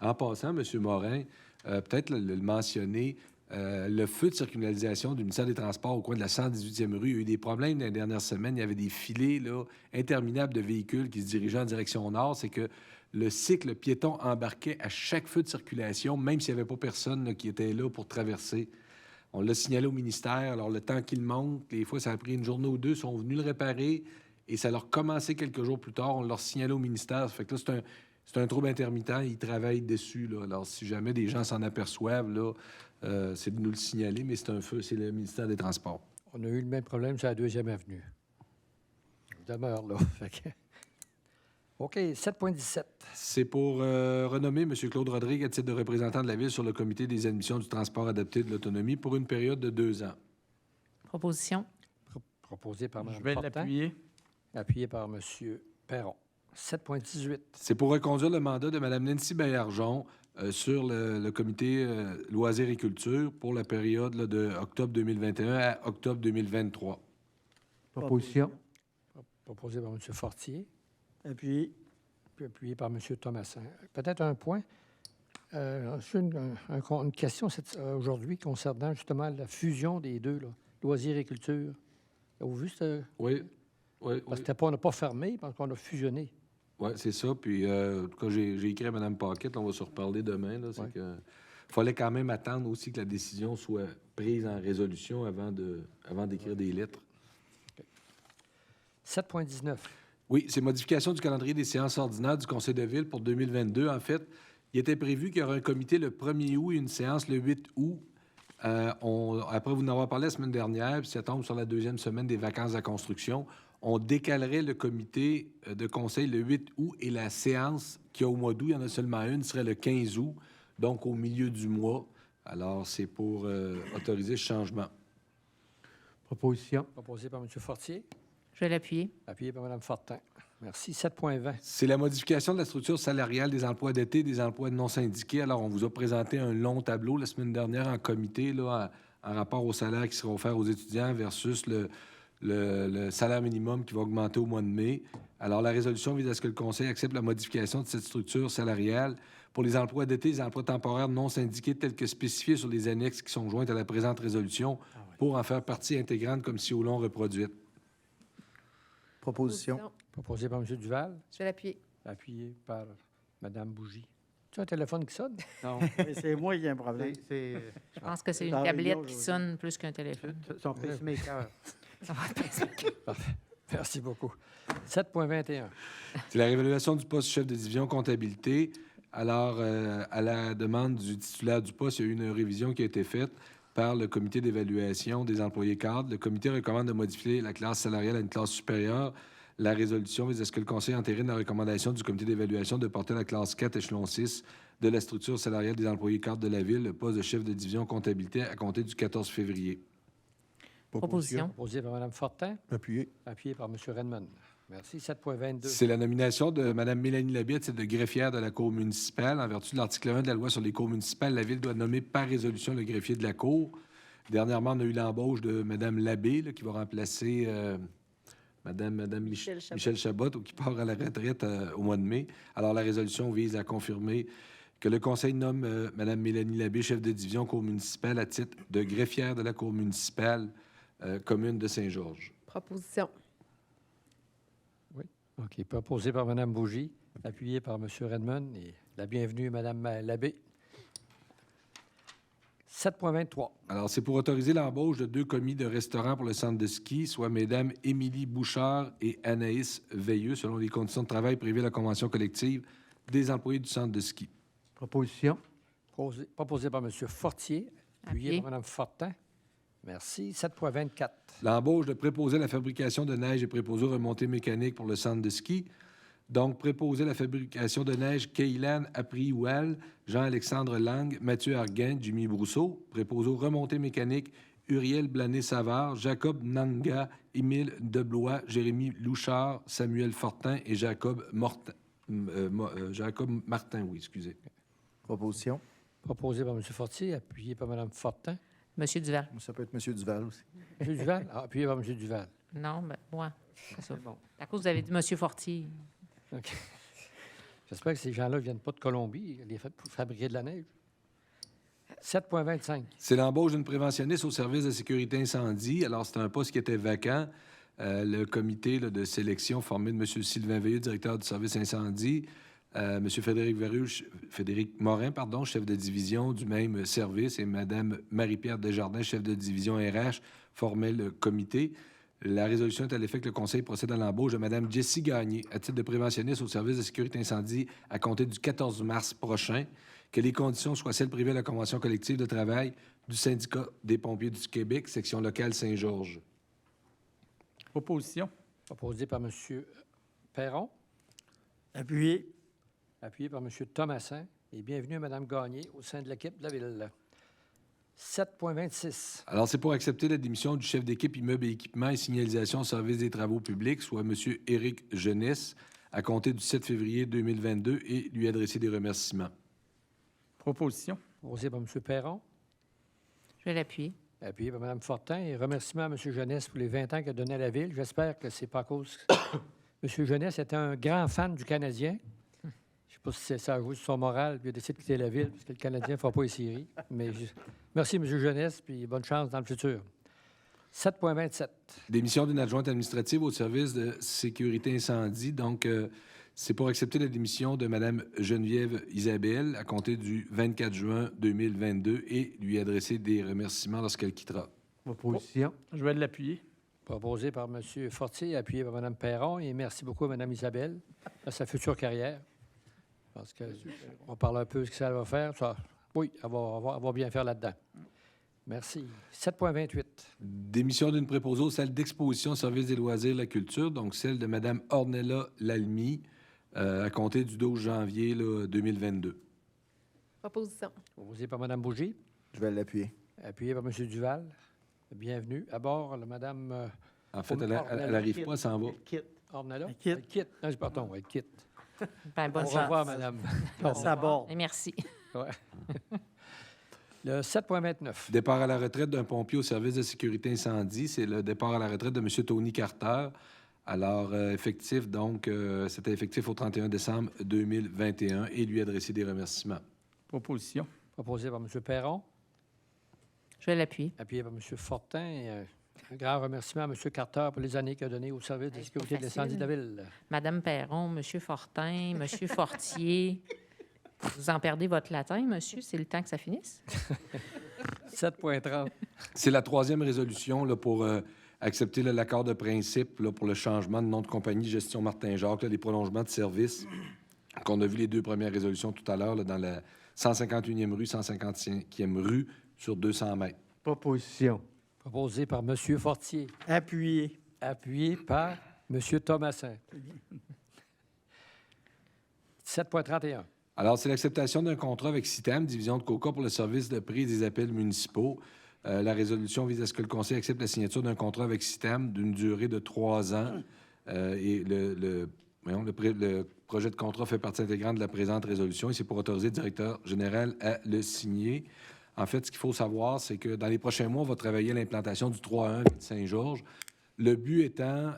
en passant, M. Morin, peut-être le mentionner, le feu de circulation du ministère des Transports au coin de la 118e rue, il y a eu des problèmes dans les dernières semaines. Il y avait des filets là, interminables de véhicules qui se dirigeaient en direction nord. C'est que le cycle piéton embarquait à chaque feu de circulation, même s'il n'y avait pas personne là, qui était là pour traverser. On l'a signalé au ministère. Alors, le temps qu'il monte, des fois, ça a pris une journée ou 2. Ils sont venus le réparer et ça leur commençait quelques jours plus tard. On leur signalé au ministère. Ça fait que là, c'est un trouble intermittent. Ils travaillent dessus. Là. Alors, si jamais des gens s'en aperçoivent, là, c'est de nous le signaler, mais c'est un feu, c'est le ministère des Transports. On a eu le même problème sur la 2e avenue. On demeure, là. Fait que... OK, 7.17. C'est pour renommer M. Claude Rodrigue à titre de représentant de la Ville sur le comité des admissions du transport adapté de l'autonomie pour une période de 2 ans. Proposition. Proposé par Mme Je vais Fortin. l'appuyer. Appuyé par M. Perron. 7.18. C'est pour reconduire le mandat de Mme Nancy Baillargeon sur le comité loisirs et culture pour la période là, de octobre 2021 à octobre 2023. Proposition. Proposé par M. Fortier. Appuyé. Puis appuyé par M. Thomasin. Peut-être un point. J'ai une question aujourd'hui concernant justement la fusion des deux, là, loisirs et culture. Avez-vous vu ce... Oui, oui, Parce oui. que on n'a pas fermé, parce qu'on a fusionné. Oui, c'est ça. Puis, en tout cas, j'ai écrit à Mme Paquette, on va se reparler demain. Là, c'est Ouais. que fallait quand même attendre aussi que la décision soit prise en résolution avant d'écrire des lettres. 7.19. Oui, c'est modification du calendrier des séances ordinaires du Conseil de ville pour 2022. En fait, il était prévu qu'il y aurait un comité le 1er août et une séance le 8 août. Après vous en avoir parlé la semaine dernière, puis ça tombe sur la deuxième semaine des vacances à construction, on décalerait le comité de conseil le 8 août et la séance qu'il y a au mois d'août, il y en a seulement une, serait le 15 août, donc au milieu du mois. Alors, c'est pour autoriser ce changement. Proposition. Proposé par M. Fortier, Je vais l'appuyer. appuyé par Mme Fortin. Merci. 7.20. C'est la modification de la structure salariale des emplois d'été et des emplois non syndiqués. Alors, on vous a présenté un long tableau la semaine dernière en comité, là, en rapport au salaire qui sera offert aux étudiants versus le salaire minimum qui va augmenter au mois de mai. Alors, la résolution vise à ce que le Conseil accepte la modification de cette structure salariale pour les emplois d'été et les emplois temporaires non syndiqués tels que spécifiés sur les annexes qui sont jointes à la présente résolution pour en faire partie intégrante comme si au long reproduite. Proposition. Proposé par M. Duval, Je vais l'appuyer. appuyé par Mme Bougie. Tu as un téléphone qui sonne? Non. Mais c'est moi qui ai un problème. C'est Je pense que c'est une Dans la tablette réunion, qui je- sonne plus qu'un téléphone. son pacemaker. Ça va être Merci beaucoup. 7.21. C'est la réévaluation du poste chef de division comptabilité. Alors, à la demande du titulaire du poste, il y a eu une révision qui a été faite par le comité d'évaluation des employés cadres. Le comité recommande de modifier la classe salariale à une classe supérieure. La résolution vise à ce que le Conseil entérine la recommandation du comité d'évaluation de porter la classe 4, échelon 6 de la structure salariale des employés cadres de la Ville, le poste de chef de division comptabilité à compter du 14 février. Proposition. Proposé par Mme Fortin, Appuyé. appuyé par M. Redmond. Merci. 7.22. C'est la nomination de Mme Mélanie Labbé à titre de greffière de la Cour municipale. En vertu de l'article 1 de la loi sur les cours municipales, la Ville doit nommer par résolution le greffier de la Cour. Dernièrement, on a eu l'embauche de Mme Labbé, là, qui va remplacer Mme Michel Chabot, qui part à la retraite au mois de mai. Alors, la résolution vise à confirmer que le Conseil nomme Mme Mélanie Labbé, chef de division Cour municipale, à titre de greffière de la Cour municipale commune de Saint-Georges. Proposition. OK. Proposé par Mme Bougie, appuyé par M. Redmond. Et la bienvenue, Mme Labbé. 7.23. Alors, c'est pour autoriser l'embauche de 2 commis de restaurant pour le centre de ski, soit Mesdames Émilie Bouchard et Anaïs Veilleux, selon les conditions de travail prévues à la convention collective des employés du centre de ski. Proposition. Proposé par M. Fortier, appuyé Appuyé. par Mme Fortin. Merci. 7.24. L'embauche de préposé à la fabrication de neige et préposé aux remontées mécaniques pour le centre de ski. Donc, préposé à la fabrication de neige, Kaylan Aprioal, Jean-Alexandre Lang, Mathieu Arguin, Jimmy Brousseau. Préposé aux remontées mécaniques, Uriel Blané-Savard, Jacob Nanga, Émile Deblois, Jérémy Louchard, Samuel Fortin et Jacob Martin, oui, excusez. Proposition. Proposé par M. Fortier, appuyé par Mme Fortin. Monsieur Duval. Ça peut être M. Duval aussi. M. Duval, appuyé par M. Duval. Non, ben, moi. C'est ça. À cause, vous avez dit Monsieur Fortier. OK. J'espère que ces gens-là ne viennent pas de Colombie, les fait pour fabriquer de la neige. 7.25. C'est l'embauche d'une préventionniste au service de sécurité incendie. Alors, c'était un poste qui était vacant. Le comité là, de sélection formé de M. Sylvain Veilleux, directeur du service incendie, M. Frédéric Morin, chef de division du même service, et Mme Marie-Pierre Desjardins, chef de division RH, formaient le comité. La résolution est à l'effet que le Conseil procède à l'embauche de Mme Jessie Gagné à titre de préventionniste au service de sécurité incendie à compter du 14 mars prochain, que les conditions soient celles prévues à la Convention collective de travail du Syndicat des pompiers du Québec, section locale Saint-Georges. Proposition. Proposé par M. Perron, Appuyé. appuyé par M. Thomassin. Et bienvenue à Mme Gagné au sein de l'équipe de la Ville. 7.26. Alors, c'est pour accepter la démission du chef d'équipe immeubles et équipements et signalisation au service des travaux publics, soit M. Éric Jeunesse, à compter du 7 février 2022 et lui adresser des remerciements. Proposition. Proposé par M. Perron, Je vais l'appuyer. appuyé par Mme Fortin. Et remerciements à M. Jeunesse pour les 20 ans qu'il a donné à la Ville. J'espère que c'est pas à cause... M. Jeunesse était un grand fan du Canadien. Je ne sais pas si ça a joué sur son moral, puis il a décidé de quitter la Ville, parce que le Canadien ne fera pas les séries. Mais merci, M. Jeunesse, puis bonne chance dans le futur. 7,27. Démission d'une adjointe administrative au service de sécurité incendie. Donc, c'est pour accepter la démission de Mme Geneviève Isabelle à compter du 24 juin 2022 et lui adresser des remerciements lorsqu'elle quittera. Proposition. Je vais l'appuyer. Proposé par M. Fortier, appuyé par Mme Perron. Et merci beaucoup à Mme Isabelle à sa future carrière. Parce qu'on parle un peu de ce que ça va faire. Oui, elle va bien faire là-dedans. Merci. 7,28. Démission d'une préposée aux salles d'exposition au service des loisirs et de la culture, donc celle de Mme Ornella Lalmy, à compter du 12 janvier là, 2022. Proposition. Proposé par Mme Bougie, Je vais l'appuyer. appuyé par M. Duval. Bienvenue. À bord, Mme En fait, elle n'arrive pas, elle s'en va. Ornella. Elle quitte. Elle quitte. Non, pardon, elle quitte. Ben, bonne Au chance. revoir, Madame. Passe à bord. Et merci. Ouais. Le 7,29. Départ à la retraite d'un pompier au service de sécurité incendie, c'est le départ à la retraite de M. Tony Carter. Alors, effectif, donc, c'était effectif au 31 décembre 2021 et lui adresser des remerciements. Proposition. Proposé par M. Perron, Je vais l'appuyer. appuyé par M. Fortin. Et, un grand remerciement à M. Carter pour les années qu'il a données au service de Hey, sécurité de c'est pas l'incendie de la ville. Madame Perron, Monsieur Fortin, Monsieur Fortier. Vous en perdez votre latin, monsieur? C'est le temps que ça finisse? 7,30. C'est la troisième résolution là, pour accepter là, l'accord de principe là, pour le changement de nom de compagnie Gestion Martin-Jacques, là, les prolongements de services qu'on a vu les deux premières résolutions tout à l'heure là, dans la 151e rue, 155e rue sur 200 mètres. Proposition. Proposé par M. Fortier, Appuyé. appuyé par M. Thomasin. 7,31. Alors, c'est l'acceptation d'un contrat avec CITAM, division de COCA pour le service de prise des appels municipaux. La résolution vise à ce que le Conseil accepte la signature d'un contrat avec CITAM d'une durée de 3 ans. Et le projet de contrat fait partie intégrante de la présente résolution et c'est pour autoriser le directeur général à le signer. En fait, ce qu'il faut savoir, c'est que dans les prochains mois, on va travailler à l'implantation du 3-1 de Saint-Georges. Le but étant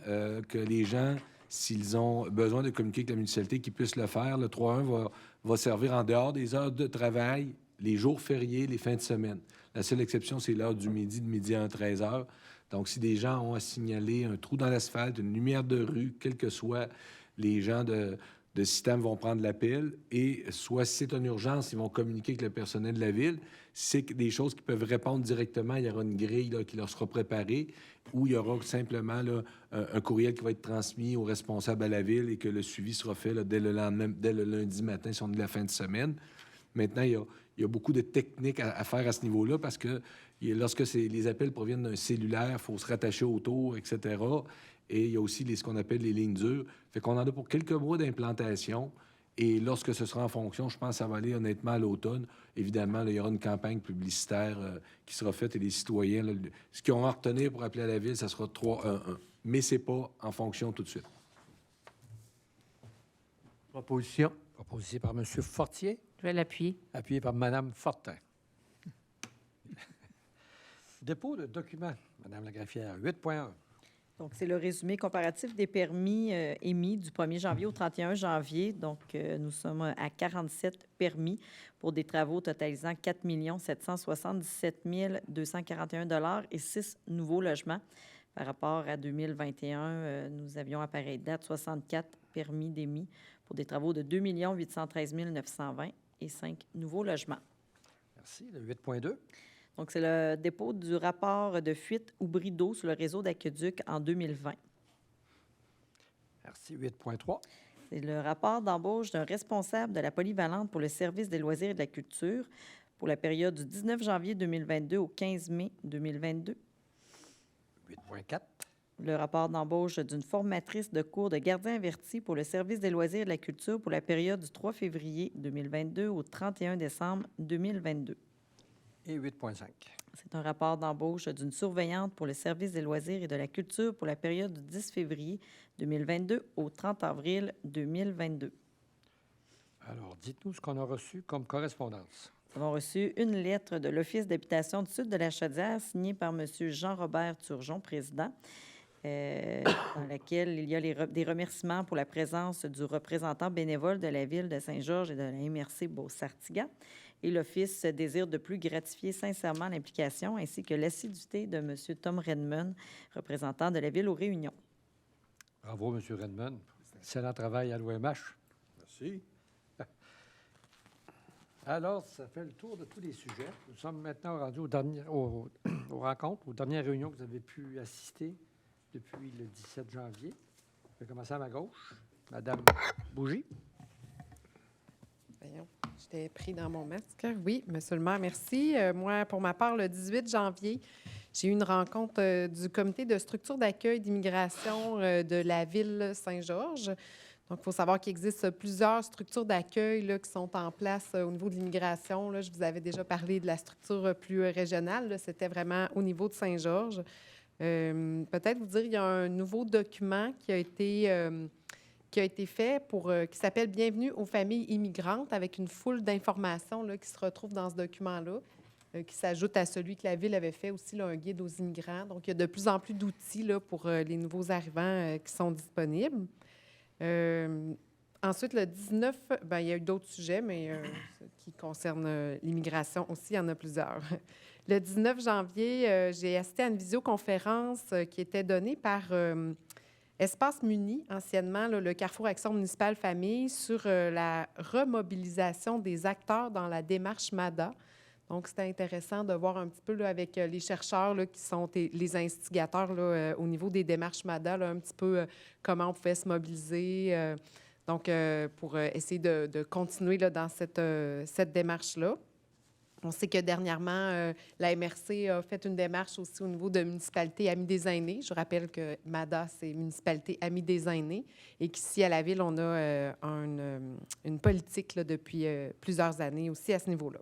que les gens, s'ils ont besoin de communiquer avec la municipalité, qu'ils puissent le faire. Le 3-1 va servir en dehors des heures de travail, les jours fériés, les fins de semaine. La seule exception, c'est l'heure du midi, de midi à 13 heures. Donc, si des gens ont à signaler un trou dans l'asphalte, une lumière de rue, quel que soit, les gens de CITAM vont prendre l'appel et soit si c'est une urgence, ils vont communiquer avec le personnel de la ville. Si c'est des choses qui peuvent répondre directement, il y aura une grille là, qui leur sera préparée ou il y aura simplement là, un courriel qui va être transmis aux responsables à la ville et que le suivi sera fait là, dès le lendemain, dès le lundi matin, si on est de la fin de semaine. Maintenant, il y a beaucoup de techniques à faire à ce niveau-là parce que lorsque les appels proviennent d'un cellulaire, il faut se rattacher au tour, etc. Et il y a aussi ce qu'on appelle les lignes dures. Fait qu'on en a pour quelques mois d'implantation. Et lorsque ce sera en fonction, je pense que ça va aller honnêtement à l'automne. Évidemment, là, il y aura une campagne publicitaire qui sera faite et les citoyens, là, ce qu'ils ont à retenir pour appeler à la ville, ça sera 3-1-1. Mais ce n'est pas en fonction tout de suite. Proposition. Proposé par M. Fortier, Je vais l'appuyer. appuyé par Mme Fortin. Dépôt de documents, Mme la greffière, 8,1. Donc, c'est le résumé comparatif des permis émis du 1er janvier au 31 janvier. Donc, nous sommes à 47 permis pour des travaux totalisant 4 777 241 et 6 nouveaux logements. Par rapport à 2021, nous avions à pareille date 64 permis d'émis pour des travaux de 2 813 920 et 5 nouveaux logements. Merci. Le 8,2. Donc, c'est le dépôt du rapport de fuite ou bris d'eau sur le réseau d'aqueduc en 2020. Merci. 8,3. C'est le rapport d'embauche d'un responsable de la polyvalente pour le service des loisirs et de la culture pour la période du 19 janvier 2022 au 15 mai 2022. 8,4. Le rapport d'embauche d'une formatrice de cours de gardien averti pour le service des loisirs et de la culture pour la période du 3 février 2022 au 31 décembre 2022. Et 8,5. C'est un rapport d'embauche d'une surveillante pour le service des loisirs et de la culture pour la période du 10 février 2022 au 30 avril 2022. Alors, dites-nous ce qu'on a reçu comme correspondance. Nous avons reçu une lettre de l'Office d'habitation du Sud de la Chaudière signée par M. Jean-Robert Turgeon, président, dans laquelle il y a des remerciements pour la présence du représentant bénévole de la Ville de Saint-Georges et de la MRC Beauce-Sartigan. et l'Office désire de plus gratifier sincèrement l'implication ainsi que l'assiduité de M. Tom Redmond, représentant de la Ville aux Réunions. Bravo, M. Redmond. Excellent travail à l'OMH. Merci. Alors, ça fait le tour de tous les sujets. Nous sommes maintenant rendus aux rencontres, aux dernières réunions que vous avez pu assister depuis le 17 janvier. Je vais commencer à ma gauche. Madame Bougie. Voyons, j'étais pris dans mon masque. Oui, monsieur le maire, merci. Moi, pour ma part, le 18 janvier, j'ai eu une rencontre du comité de structure d'accueil d'immigration de la ville Saint-Georges. Donc, il faut savoir qu'il existe plusieurs structures d'accueil là, qui sont en place au niveau de l'immigration. Là, je vous avais déjà parlé de la structure plus régionale. Là, c'était vraiment au niveau de Saint-Georges. Peut-être vous dire, il y a un nouveau document qui a été fait qui s'appelle « Bienvenue aux familles immigrantes » avec une foule d'informations là, qui se retrouvent dans ce document-là, qui s'ajoute à celui que la Ville avait fait aussi, là, un guide aux immigrants. Donc, il y a de plus en plus d'outils là, pour les nouveaux arrivants qui sont disponibles. Ensuite, le 19, il y a eu d'autres sujets, mais qui concernent l'immigration aussi, il y en a plusieurs. Le 19 janvier, j'ai assisté à une visioconférence qui était donnée par Espace Muni, anciennement là, le Carrefour Action municipale famille, sur la remobilisation des acteurs dans la démarche MADA. Donc, c'était intéressant de voir un petit peu là, avec les chercheurs là, qui sont les instigateurs là, au niveau des démarches MADA, là, un petit peu comment on pouvait se mobiliser. Pour essayer de continuer là, dans cette démarche-là. On sait que dernièrement, la MRC a fait une démarche aussi au niveau de Municipalité Amis des aînés. Je rappelle que MADA, c'est Municipalité Amis des aînés et qu'ici, à la Ville, on a une politique là, depuis plusieurs années aussi à ce niveau-là.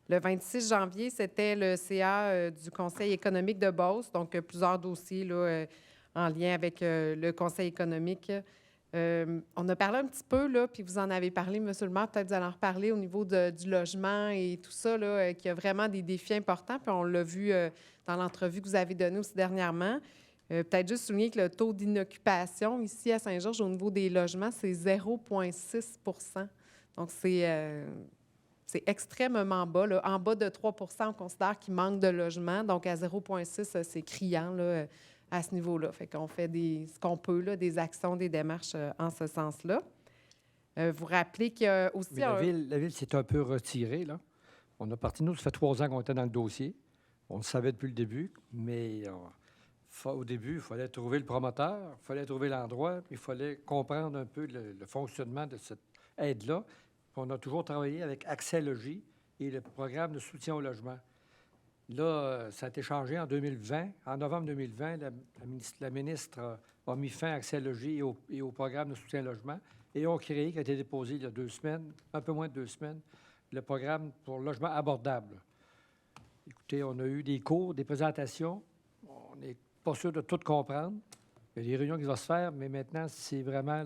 Le 26 janvier, c'était le CA du Conseil économique de Beauce, donc plusieurs dossiers là, en lien avec le Conseil économique. On a parlé un petit peu, là, puis vous en avez parlé, monsieur le maire, peut-être vous allez en reparler au niveau du logement et tout ça, là, qu'il y a vraiment des défis importants, puis on l'a vu dans l'entrevue que vous avez donnée aussi dernièrement. Peut-être juste souligner que le taux d'inoccupation ici à Saint-Georges au niveau des logements, c'est 0,6 %. Donc, c'est extrêmement bas. Là. En bas de 3 % on considère qu'il manque de logements. Donc, à 0,6 c'est criant là, à ce niveau-là. Fait qu'on fait ce qu'on peut, là, des actions, des démarches en ce sens-là. Vous rappelez qu'il y a aussi... Mais la Ville s'est un peu retirée, là. On a parti, nous, ça fait 3 ans qu'on était dans le dossier. On le savait depuis le début, mais au début, il fallait trouver le promoteur, il fallait trouver l'endroit, puis il fallait comprendre un peu le fonctionnement de cette aide-là. On a toujours travaillé avec Accès Logis et le programme de soutien au logement. Là, ça a été changé en 2020. En novembre 2020, la ministre a mis fin à Accès Logis et au programme de soutien au logement et ont créé, qui a été déposé il y a 2 semaines, un peu moins de 2 semaines, le programme pour logement abordable. Écoutez, on a eu des cours, des présentations. On n'est pas sûr de tout comprendre. Il y a des réunions qui vont se faire, mais maintenant, c'est vraiment...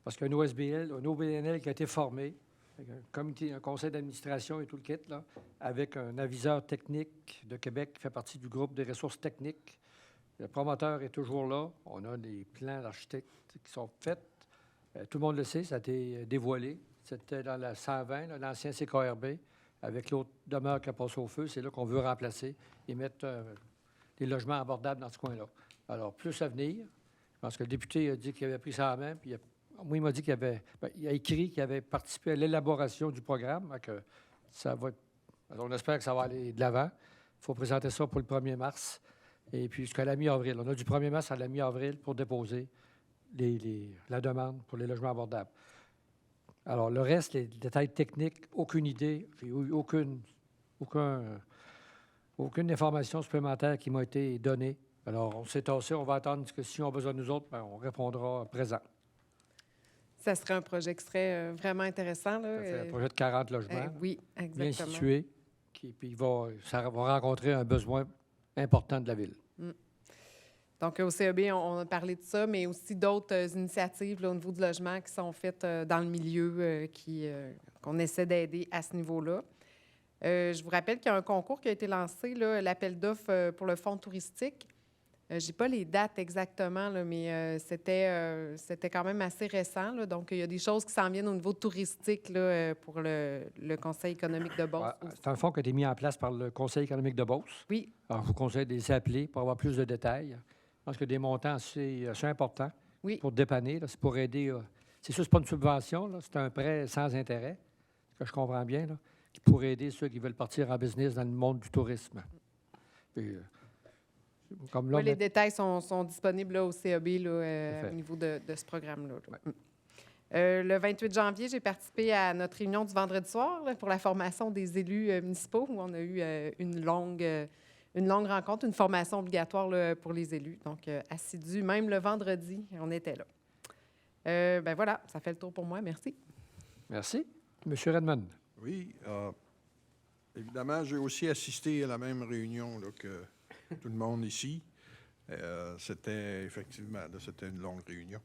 parce qu'il y a un OSBL, un OBNL qui a été formé, avec un comité, un conseil d'administration et tout le kit, là, avec un aviseur technique de Québec qui fait partie du groupe des ressources techniques. Le promoteur est toujours là. On a des plans d'architectes qui sont faits. Tout le monde le sait, ça a été dévoilé. C'était dans la 120, là, l'ancien CKRB, avec l'autre demeure qui a passé au feu. C'est là qu'on veut remplacer et mettre des logements abordables dans ce coin-là. Alors, plus à venir. Je pense que le député a dit qu'il avait pris ça en main, puis moi, il m'a dit qu'il il a écrit qu'il avait participé à l'élaboration du programme. Que ça va alors, on espère que ça va aller de l'avant. Il faut présenter ça pour le 1er mars. Et puis jusqu'à la mi-avril. On a du 1er mars à la mi-avril pour déposer la demande pour les logements abordables. Alors, le reste, les détails techniques, aucune idée. J'ai eu aucune information supplémentaire qui m'a été donnée. Alors, on s'est tassé. On va attendre que si on a besoin de nous autres, bien, on répondra présent. Ça serait un projet qui serait vraiment intéressant. Là. Un projet de 40 logements. Oui, exactement. Bien situé. Puis ça va rencontrer un besoin important de la Ville. Donc, au CEB, on a parlé de ça, mais aussi d'autres initiatives là, au niveau du logement qui sont faites dans le milieu qu'on essaie d'aider à ce niveau-là. Je vous rappelle qu'il y a un concours qui a été lancé, l'appel d'offres pour le fonds touristique. J'ai pas les dates exactement, là, mais c'était quand même assez récent. Là, donc, il y a des choses qui s'en viennent au niveau touristique là, pour le Conseil économique de Beauce. Ouais, aussi. c'est un fonds qui a été mis en place par le Conseil économique de Beauce. Oui, Alors, je vous conseille de les appeler pour avoir plus de détails. Je pense que des montants assez importants oui. pour dépanner. C'est pour aider. C'est sûr, ce n'est pas une subvention, là, c'est un prêt sans intérêt, ce que je comprends bien, là, qui pourrait aider ceux qui veulent partir en business dans le monde du tourisme. Puis, comme là, Oui, les détails sont disponibles là, au CAB là, Parfait. au niveau de ce programme-là. Là. Le 28 janvier, j'ai participé à notre réunion du vendredi soir là, pour la formation des élus municipaux, où on a eu une longue rencontre, une formation obligatoire là, pour les élus. Donc, assidus, même le vendredi, on était là. Ben voilà, ça fait le tour pour moi. Merci. Merci. Monsieur Redmond. Oui. Évidemment, j'ai aussi assisté à la même réunion là, que tout le monde ici. C'était effectivement, là, c'était une longue réunion.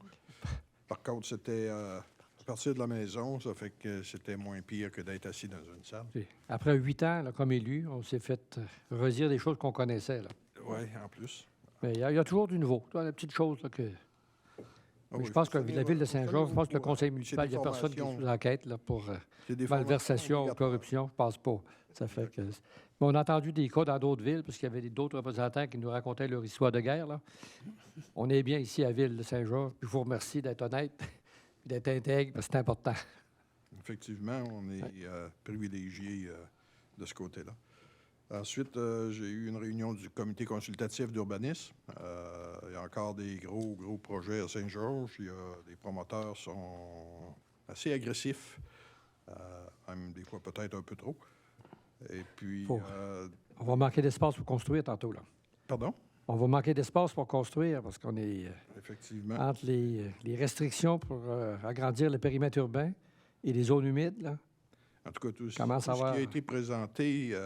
Par contre, c'était à partir de la maison, ça fait que c'était moins pire que d'être assis dans une salle. Après 8 ans, là, comme élu, on s'est fait redire des choses qu'on connaissait. Oui, en plus. Mais il y a toujours du nouveau. Toi, la petite chose là, que... Ah Mais oui, je pense que faut la ville de Saint-Georges, je pense que le beaucoup, conseil c'est municipal, il des n'y a personne qui est formations. sous l'enquête là, pour C'est des malversation, formations obligatoires. corruption. Je pense pas. Ça fait que... Mais on a entendu des cas dans d'autres villes, parce qu'il y avait d'autres représentants qui nous racontaient leur histoire de guerre. Là. On est bien ici à la ville de Saint-Georges. Puis je vous remercie d'être honnête et d'être intègre, parce que c'est important. Effectivement, on est privilégié de ce côté-là. Ensuite, j'ai eu une réunion du comité consultatif d'urbanisme. Il y a encore des gros projets à Saint-Georges. Les promoteurs sont assez agressifs, même des fois peut-être un peu trop. Et puis... On va manquer d'espace pour construire tantôt. Là. Pardon? On va manquer d'espace pour construire, parce qu'on est Effectivement. entre les restrictions pour agrandir le périmètre urbain et les zones humides. Là. En tout cas, tout ce Commence à qui a avoir- été présenté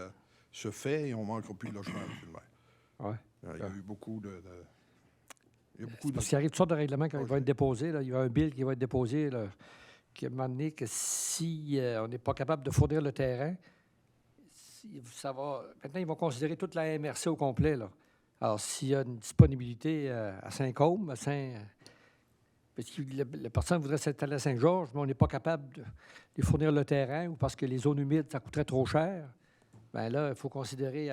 se fait et on ne manquera plus de logement, monsieur le maire. Ouais. Il y a eu beaucoup de... Il y a beaucoup Parce de... qu'il arrive toutes sortes de règlements qui vont projets. être déposés. Là. Il y a un bill qui va être déposé là, qui a demandé que si on n'est pas capable de fournir le terrain, ça va... Maintenant, ils vont considérer toute la MRC au complet. Là. Alors, s'il y a une disponibilité à Saint-Côme, parce que la personne voudrait s'installer à Saint-Georges, mais on n'est pas capable de lui fournir le terrain ou parce que les zones humides, ça coûterait trop cher, bien là, il faut considérer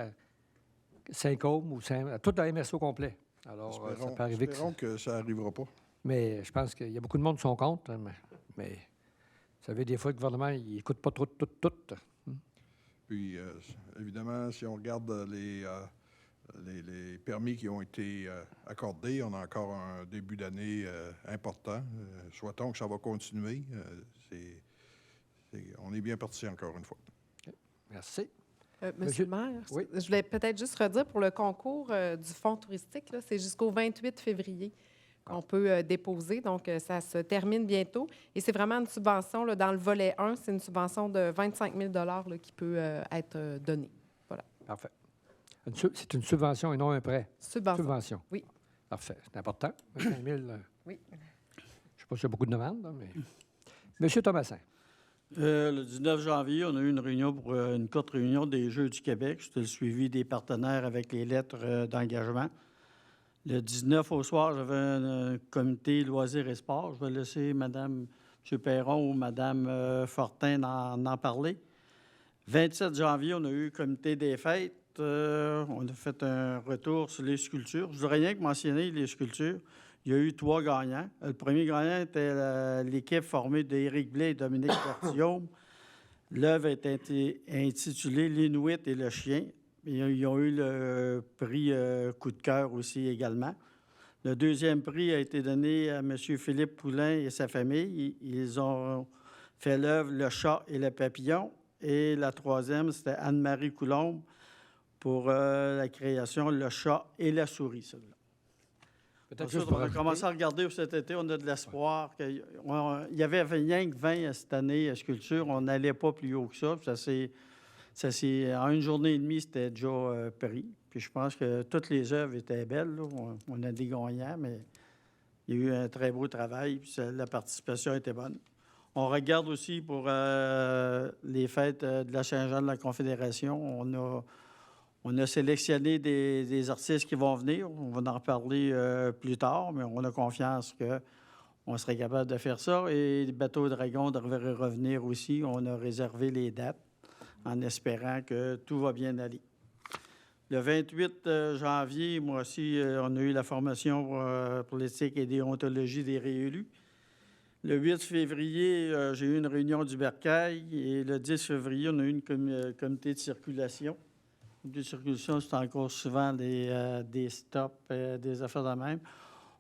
Saint-Côme ou toute la MRC au complet. Alors, ça peut arriver Espérons que ça n'arrivera pas. mais je pense qu'il y a beaucoup de monde qui sont contre. Hein, mais vous savez, des fois, le gouvernement, il n'écoute pas tout. Puis, évidemment, si on regarde les permis qui ont été accordés, on a encore un début d'année important. Souhaitons que ça va continuer. On est bien parti encore une fois. Merci. Monsieur le maire, oui. je voulais peut-être juste redire pour le concours du fonds touristique, là, c'est jusqu'au 28 février qu'on peut déposer. Donc, ça se termine bientôt. Et c'est vraiment une subvention, là, dans le volet 1, c'est une subvention de 25 000 là, qui peut être donnée. Voilà. Parfait. C'est une subvention et non un prêt. Subvention. Oui. Parfait. C'est important. 25 000, Oui. je ne sais pas s'il y a beaucoup de demandes, là, mais... Monsieur Thomasin. Le 19 janvier, on a eu une réunion pour une courte réunion des Jeux du Québec. C'était le suivi des partenaires avec les lettres d'engagement. Le 19 au soir, j'avais un comité loisirs et sports. Je vais laisser Mme M. Perron ou Mme Fortin en parler. 27 janvier, on a eu le comité des fêtes. On a fait un retour sur les sculptures. Je voudrais rien que mentionner les sculptures. Il y a eu 3 gagnants. Le premier gagnant était l'équipe formée d'Éric Blais et Dominique Bertillaume. L'œuvre est intitulée « L'Inuit et le chien ». Ils ont eu le prix coup de cœur aussi également. Le deuxième prix a été donné à M. Philippe Poulain et sa famille. Ils ont fait l'œuvre « Le chat et le papillon ». Et la troisième, c'était Anne-Marie Coulombe pour la création « Le chat et la souris ». Celle-là. Ensuite, on a commencé à regarder cet été, on a de l'espoir. Il y avait rien que 20 cette année à sculpture, on n'allait pas plus haut que ça. En une journée et demie, c'était déjà pris. Puis je pense que toutes les œuvres étaient belles. Là. On a des gagnants, mais il y a eu un très beau travail. Puis la participation était bonne. On regarde aussi pour les fêtes de la Saint-Jean de la Confédération. On a sélectionné des artistes qui vont venir. On va en reparler plus tard, mais on a confiance qu'on serait capable de faire ça. Et le bateau Dragon devrait revenir aussi. On a réservé les dates en espérant que tout va bien aller. Le 28 janvier, moi aussi, on a eu la formation pour l'éthique et déontologie des réélus. Le 8 février, j'ai eu une réunion du Bercail et le 10 février, on a eu une comité de circulation. Le comité de circulation, c'est encore souvent des stops, des affaires de même.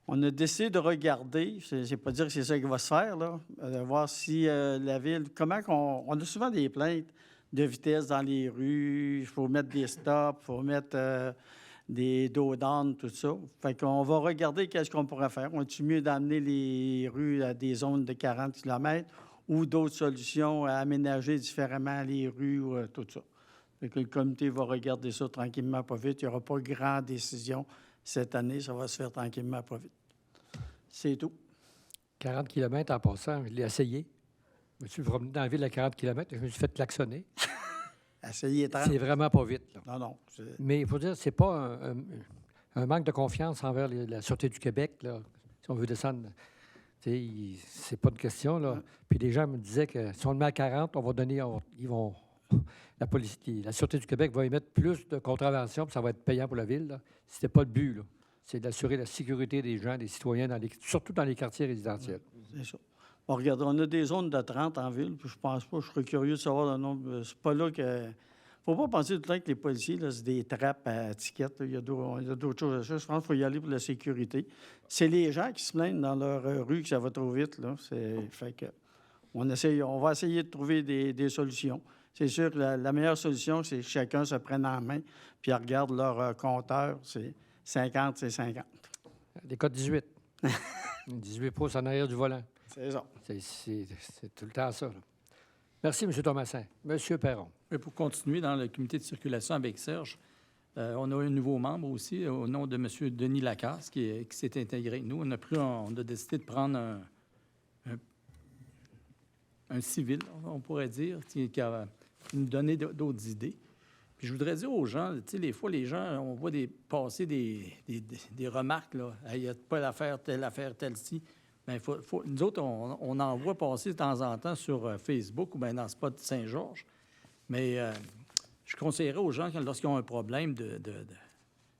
On a décidé de regarder, c'est pas dire que c'est ça qui va se faire, là, de voir si la ville, on a souvent des plaintes de vitesse dans les rues, il faut mettre des stops, il faut mettre des dos down, tout ça. Fait qu'on va regarder qu'est-ce qu'on pourrait faire. On est mieux d'amener les rues à des zones de 40 km ou d'autres solutions à aménager différemment les rues ou tout ça. Fait que le comité va regarder ça tranquillement, pas vite. Il n'y aura pas de grande décision cette année. Ça va se faire tranquillement, pas vite. C'est tout. 40 km en passant, je l'ai essayé. Je me suis promené dans la ville à 40 km et je me suis fait klaxonner. Essayez 30. C'est vraiment pas vite, là. Non, non. Mais il faut dire que ce n'est pas un manque de confiance envers la Sûreté du Québec, là, si on veut descendre. C'est pas une question, là. Puis les gens me disaient que si on le met à 40, on va donner... la police, la Sûreté du Québec va émettre plus de contraventions, puis ça va être payant pour la ville. Ce n'était pas le but, là. C'est d'assurer la sécurité des gens, des citoyens, surtout dans les quartiers résidentiels. C'est ça. Bon, regardez, on a des zones de 30 en ville, puis je pense pas, je serais curieux de savoir le nombre. C'est pas là que... Faut pas penser tout le temps que les policiers, là, c'est des trappes à étiquettes. Il y a d'autres choses à ça. Je pense qu'il faut y aller pour la sécurité. C'est les gens qui se plaignent dans leur rue que ça va trop vite, là. Fait que on va essayer de trouver des solutions. C'est sûr que la meilleure solution, c'est que chacun se prenne en main puis regarde leur compteur. C'est 50, c'est 50. Des codes 18. 18 pouces en arrière du volant. C'est ça. C'est tout le temps ça, là. Merci, M. Thomasin. M. Perron. Et pour continuer dans le comité de circulation avec Serge, on a un nouveau membre aussi, au nom de M. Denis Lacasse, qui s'est intégré avec nous. On a décidé de prendre un civil, on pourrait dire, qui a nous donné d'autres idées. Puis je voudrais dire aux gens, tu sais, des fois, les gens, on voit passer des remarques, là. Il n'y a pas l'affaire, telle-ci. Bien, nous autres, on en voit passer de temps en temps sur Facebook ou bien dans le spot de Saint-Georges. Mais je conseillerais aux gens, lorsqu'ils ont un problème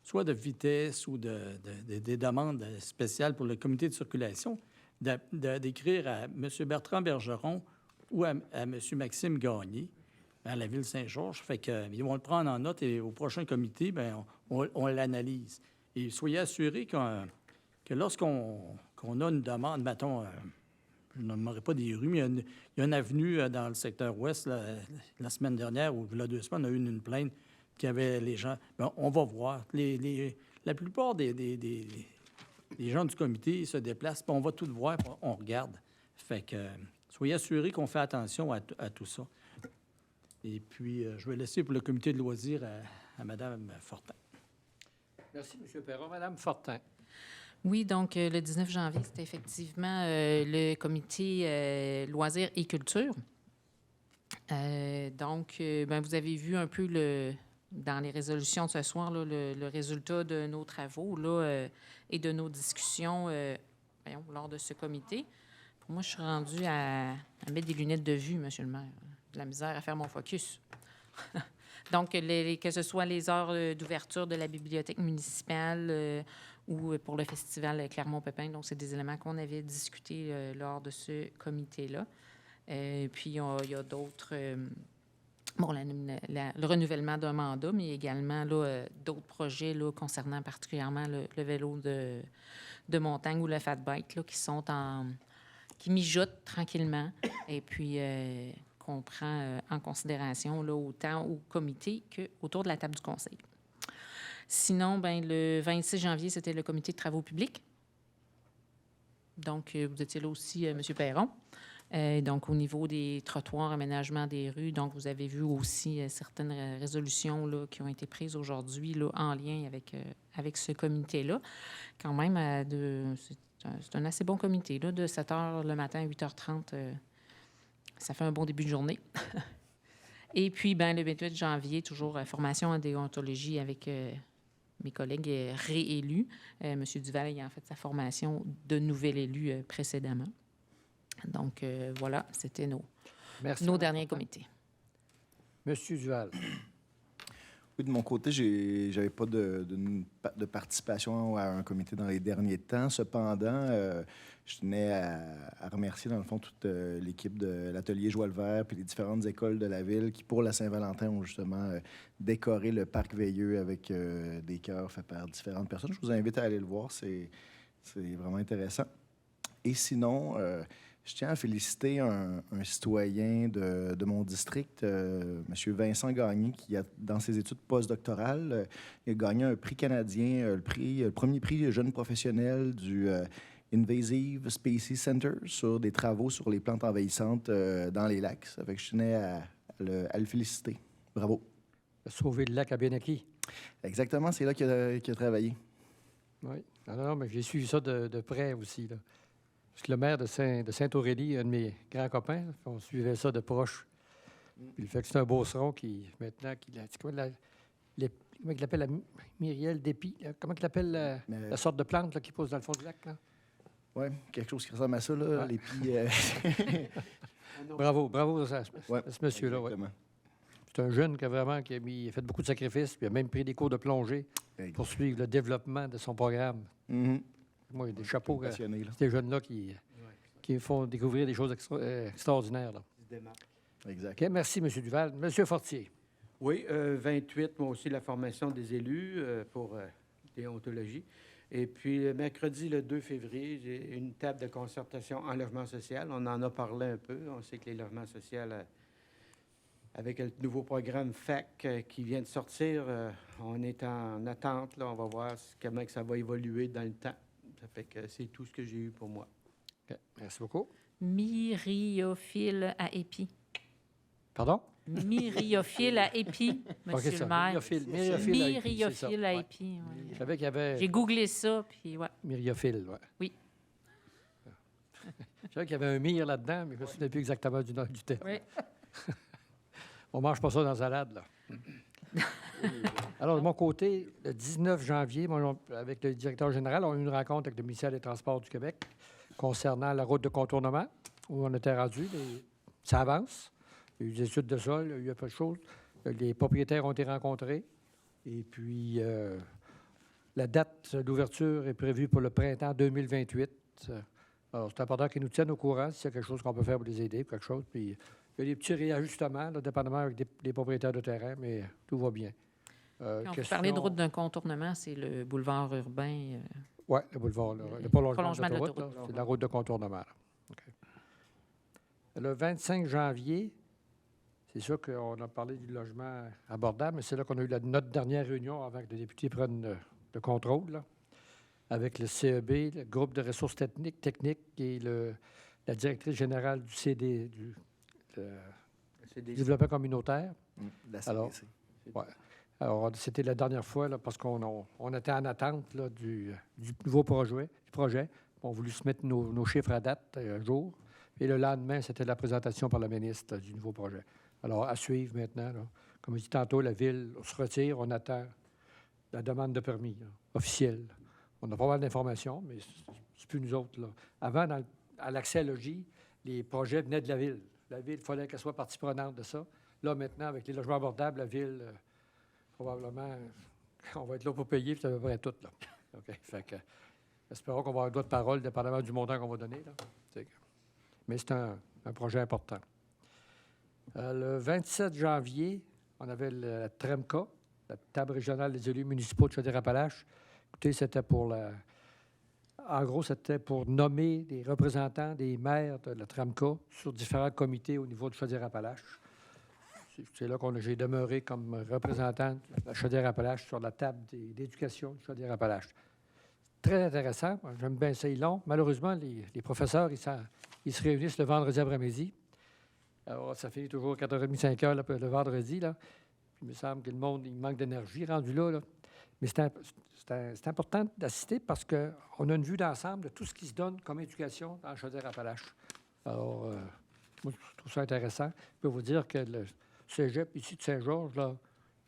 soit de vitesse ou des demandes spéciales pour le comité de circulation, d'écrire à M. Bertrand Bergeron ou à M. Maxime Gagné, à la ville de Saint-Georges. Fait qu'ils vont le prendre en note et au prochain comité, bien, on l'analyse. Et soyez assurés que lorsqu'on a une demande, mettons, je ne nommerai pas des rues, mais il y a une avenue dans le secteur ouest, la semaine dernière, ou il y a 2 semaines, on a eu une plainte qui avait les gens. Bien, on va voir. La plupart des gens du comité se déplacent, puis on va tout voir, puis on regarde. Fait que soyez assurés qu'on fait attention à tout ça. Et puis, je vais laisser pour le comité de loisirs à Mme Fortin. Merci, M. Perron. Mme Fortin. Oui, donc le 19 janvier, c'était effectivement le comité loisirs et culture. Donc, vous avez vu un peu dans les résolutions de ce soir là, le résultat de nos travaux là, et de nos discussions lors de ce comité. Pour moi, je suis rendue à mettre des lunettes de vue, M. le maire. De la misère à faire mon focus. Donc, que ce soit les heures d'ouverture de la bibliothèque municipale ou pour le festival Clermont-Pépin. Donc, c'est des éléments qu'on avait discutés lors de ce comité-là. Puis, il y a d'autres... le renouvellement d'un mandat, mais également d'autres projets là, concernant particulièrement le vélo de montagne ou le fat bike là, qui mijotent tranquillement et puis qu'on prend en considération là, autant au comité qu'autour de la table du conseil. Sinon, le 26 janvier, c'était le comité de travaux publics. Donc, vous étiez là aussi, M. Perron. Donc, au niveau des trottoirs, aménagement des rues, donc vous avez vu aussi certaines résolutions là, qui ont été prises aujourd'hui là, en lien avec ce comité-là. Quand même, c'est un assez bon comité, là, de 7 h le matin à 8 h 30. Ça fait un bon début de journée. Et puis, ben, le 28 janvier, toujours formation en déontologie avec mes collègues réélus. M. Duval ayant fait sa formation de nouvel élu précédemment. Donc, voilà, c'était nos derniers comités. Monsieur Duval. Oui, de mon côté, j'avais pas de participation à un comité dans les derniers temps. Cependant, je tenais à remercier, dans le fond, toute l'équipe de l'atelier Joie le Vert puis les différentes écoles de la ville qui, pour la Saint-Valentin, ont justement décoré le parc Veilleux avec des cœurs faits par différentes personnes. Je vous invite à aller le voir. C'est vraiment intéressant. Et sinon, je tiens à féliciter un citoyen de mon district, M. Vincent Gagné, qui, dans ses études postdoctorales, il a gagné un prix canadien, le premier prix jeune professionnel du Invasive Species Center sur des travaux sur les plantes envahissantes dans les lacs. Ça fait que je tenais à le féliciter. Bravo. Sauver le lac à Benaki. Exactement, c'est là qu'il a travaillé. Oui. Non, mais j'ai suivi ça de près aussi, là. Parce que le maire de Saint-Aurélie, un de mes grands copains, on suivait ça de proche. Puis le fait que c'est un beauceron qui, maintenant, comment il l'appelle, la myrielle d'épi? Comment il l'appelle la sorte de plante là, qui pousse dans le fond du lac? Oui, quelque chose qui ressemble à ça, là, ouais. L'épi. Bravo à ce monsieur-là. Ouais. C'est un jeune qui a fait beaucoup de sacrifices, puis a même pris des cours de plongée pour suivre le développement de son programme. Mm-hmm. Moi, il y a des chapeaux à ces jeunes-là qui font découvrir des choses extraordinaires. Là. Exact. OK, merci, M. Duval. M. Fortier. Oui, 28, moi aussi, la formation des élus pour déontologie. Et puis, le mercredi, le 2 février, j'ai une table de concertation en logement social. On en a parlé un peu. On sait que les logements sociaux, avec le nouveau programme FAC qui vient de sortir, on est en attente. Là, on va voir comment que ça va évoluer dans le temps. Ça fait que c'est tout ce que j'ai eu pour moi. Okay. Merci beaucoup. Myriophile à épi. Pardon? Myriophile à épi, monsieur le maire. Myriophile à épi. Ouais. Je savais qu'il y avait... J'ai googlé ça, puis ouais. Myriophile, oui. Oui. Je savais qu'il y avait un myrrhe là-dedans, mais je ne me souviens plus exactement du nom du terme. Oui. On ne mange pas ça dans la salade, là. Alors, de mon côté, le 19 janvier, moi, avec le directeur général, on a eu une rencontre avec le ministère des Transports du Québec concernant la route de contournement, où on était rendu. Ça avance. Il y a eu des études de sol, il y a eu un peu de choses. Les propriétaires ont été rencontrés. Et puis, la date d'ouverture est prévue pour le printemps 2028. Alors, c'est important qu'ils nous tiennent au courant s'il y a quelque chose qu'on peut faire pour les aider, quelque chose. Puis, il y a des petits réajustements, là, dépendamment avec des propriétaires de terrain, mais tout va bien. Quand vous parlez de route d'un contournement, c'est le boulevard urbain. Oui, le boulevard, le prolongement de l'autoroute. C'est la route de contournement. Okay. Le 25 janvier, c'est sûr qu'on a parlé du logement abordable, mais c'est là qu'on a eu notre dernière réunion avant que les députés prennent le contrôle, là, avec le CEB, le groupe de ressources techniques et la directrice générale du CD, du développement communautaire. La CDC. Alors, ouais. Alors, c'était la dernière fois, là, parce qu'on était en attente là, du nouveau projet. On a voulu se mettre nos chiffres à date un jour. Et le lendemain, c'était la présentation par la ministre du nouveau projet. Alors, à suivre maintenant. Là. Comme je dis tantôt, la Ville se retire. On attend la demande de permis officielle. On a pas mal d'informations, mais c'est plus nous autres. Là. Avant, à l'accès à logis, les projets venaient de la Ville. La Ville, il fallait qu'elle soit partie prenante de ça. Là, maintenant, avec les logements abordables, la Ville... probablement, on va être là pour payer, puis c'est à peu près tout, là. OK? Fait que, espérons qu'on va avoir un droit de parole, dépendamment du montant qu'on va donner, là. Mais c'est un projet important. Le 27 janvier, on avait la TREMCA, la Table régionale des élus municipaux de Chaudière-Appalaches. Écoutez, c'était en gros, c'était pour nommer des représentants des maires de la TREMCA sur différents comités au niveau de Chaudière-Appalaches. C'est là que j'ai demeuré comme représentant de la Chaudière-Appalaches sur la table d'éducation de Chaudière-Appalaches. Très intéressant. J'aime bien ça, ils l'ont. Malheureusement, les professeurs, ils se réunissent le vendredi après-midi. Alors, ça finit toujours 4h30, 5h le vendredi. Là. Puis, il me semble que le monde, il manque d'énergie rendu là. Mais c'est important d'assister parce qu'on a une vue d'ensemble de tout ce qui se donne comme éducation dans Chaudière-Appalaches. Alors, moi, je trouve ça intéressant. Je peux vous dire que cégep ici de Saint-Georges, là.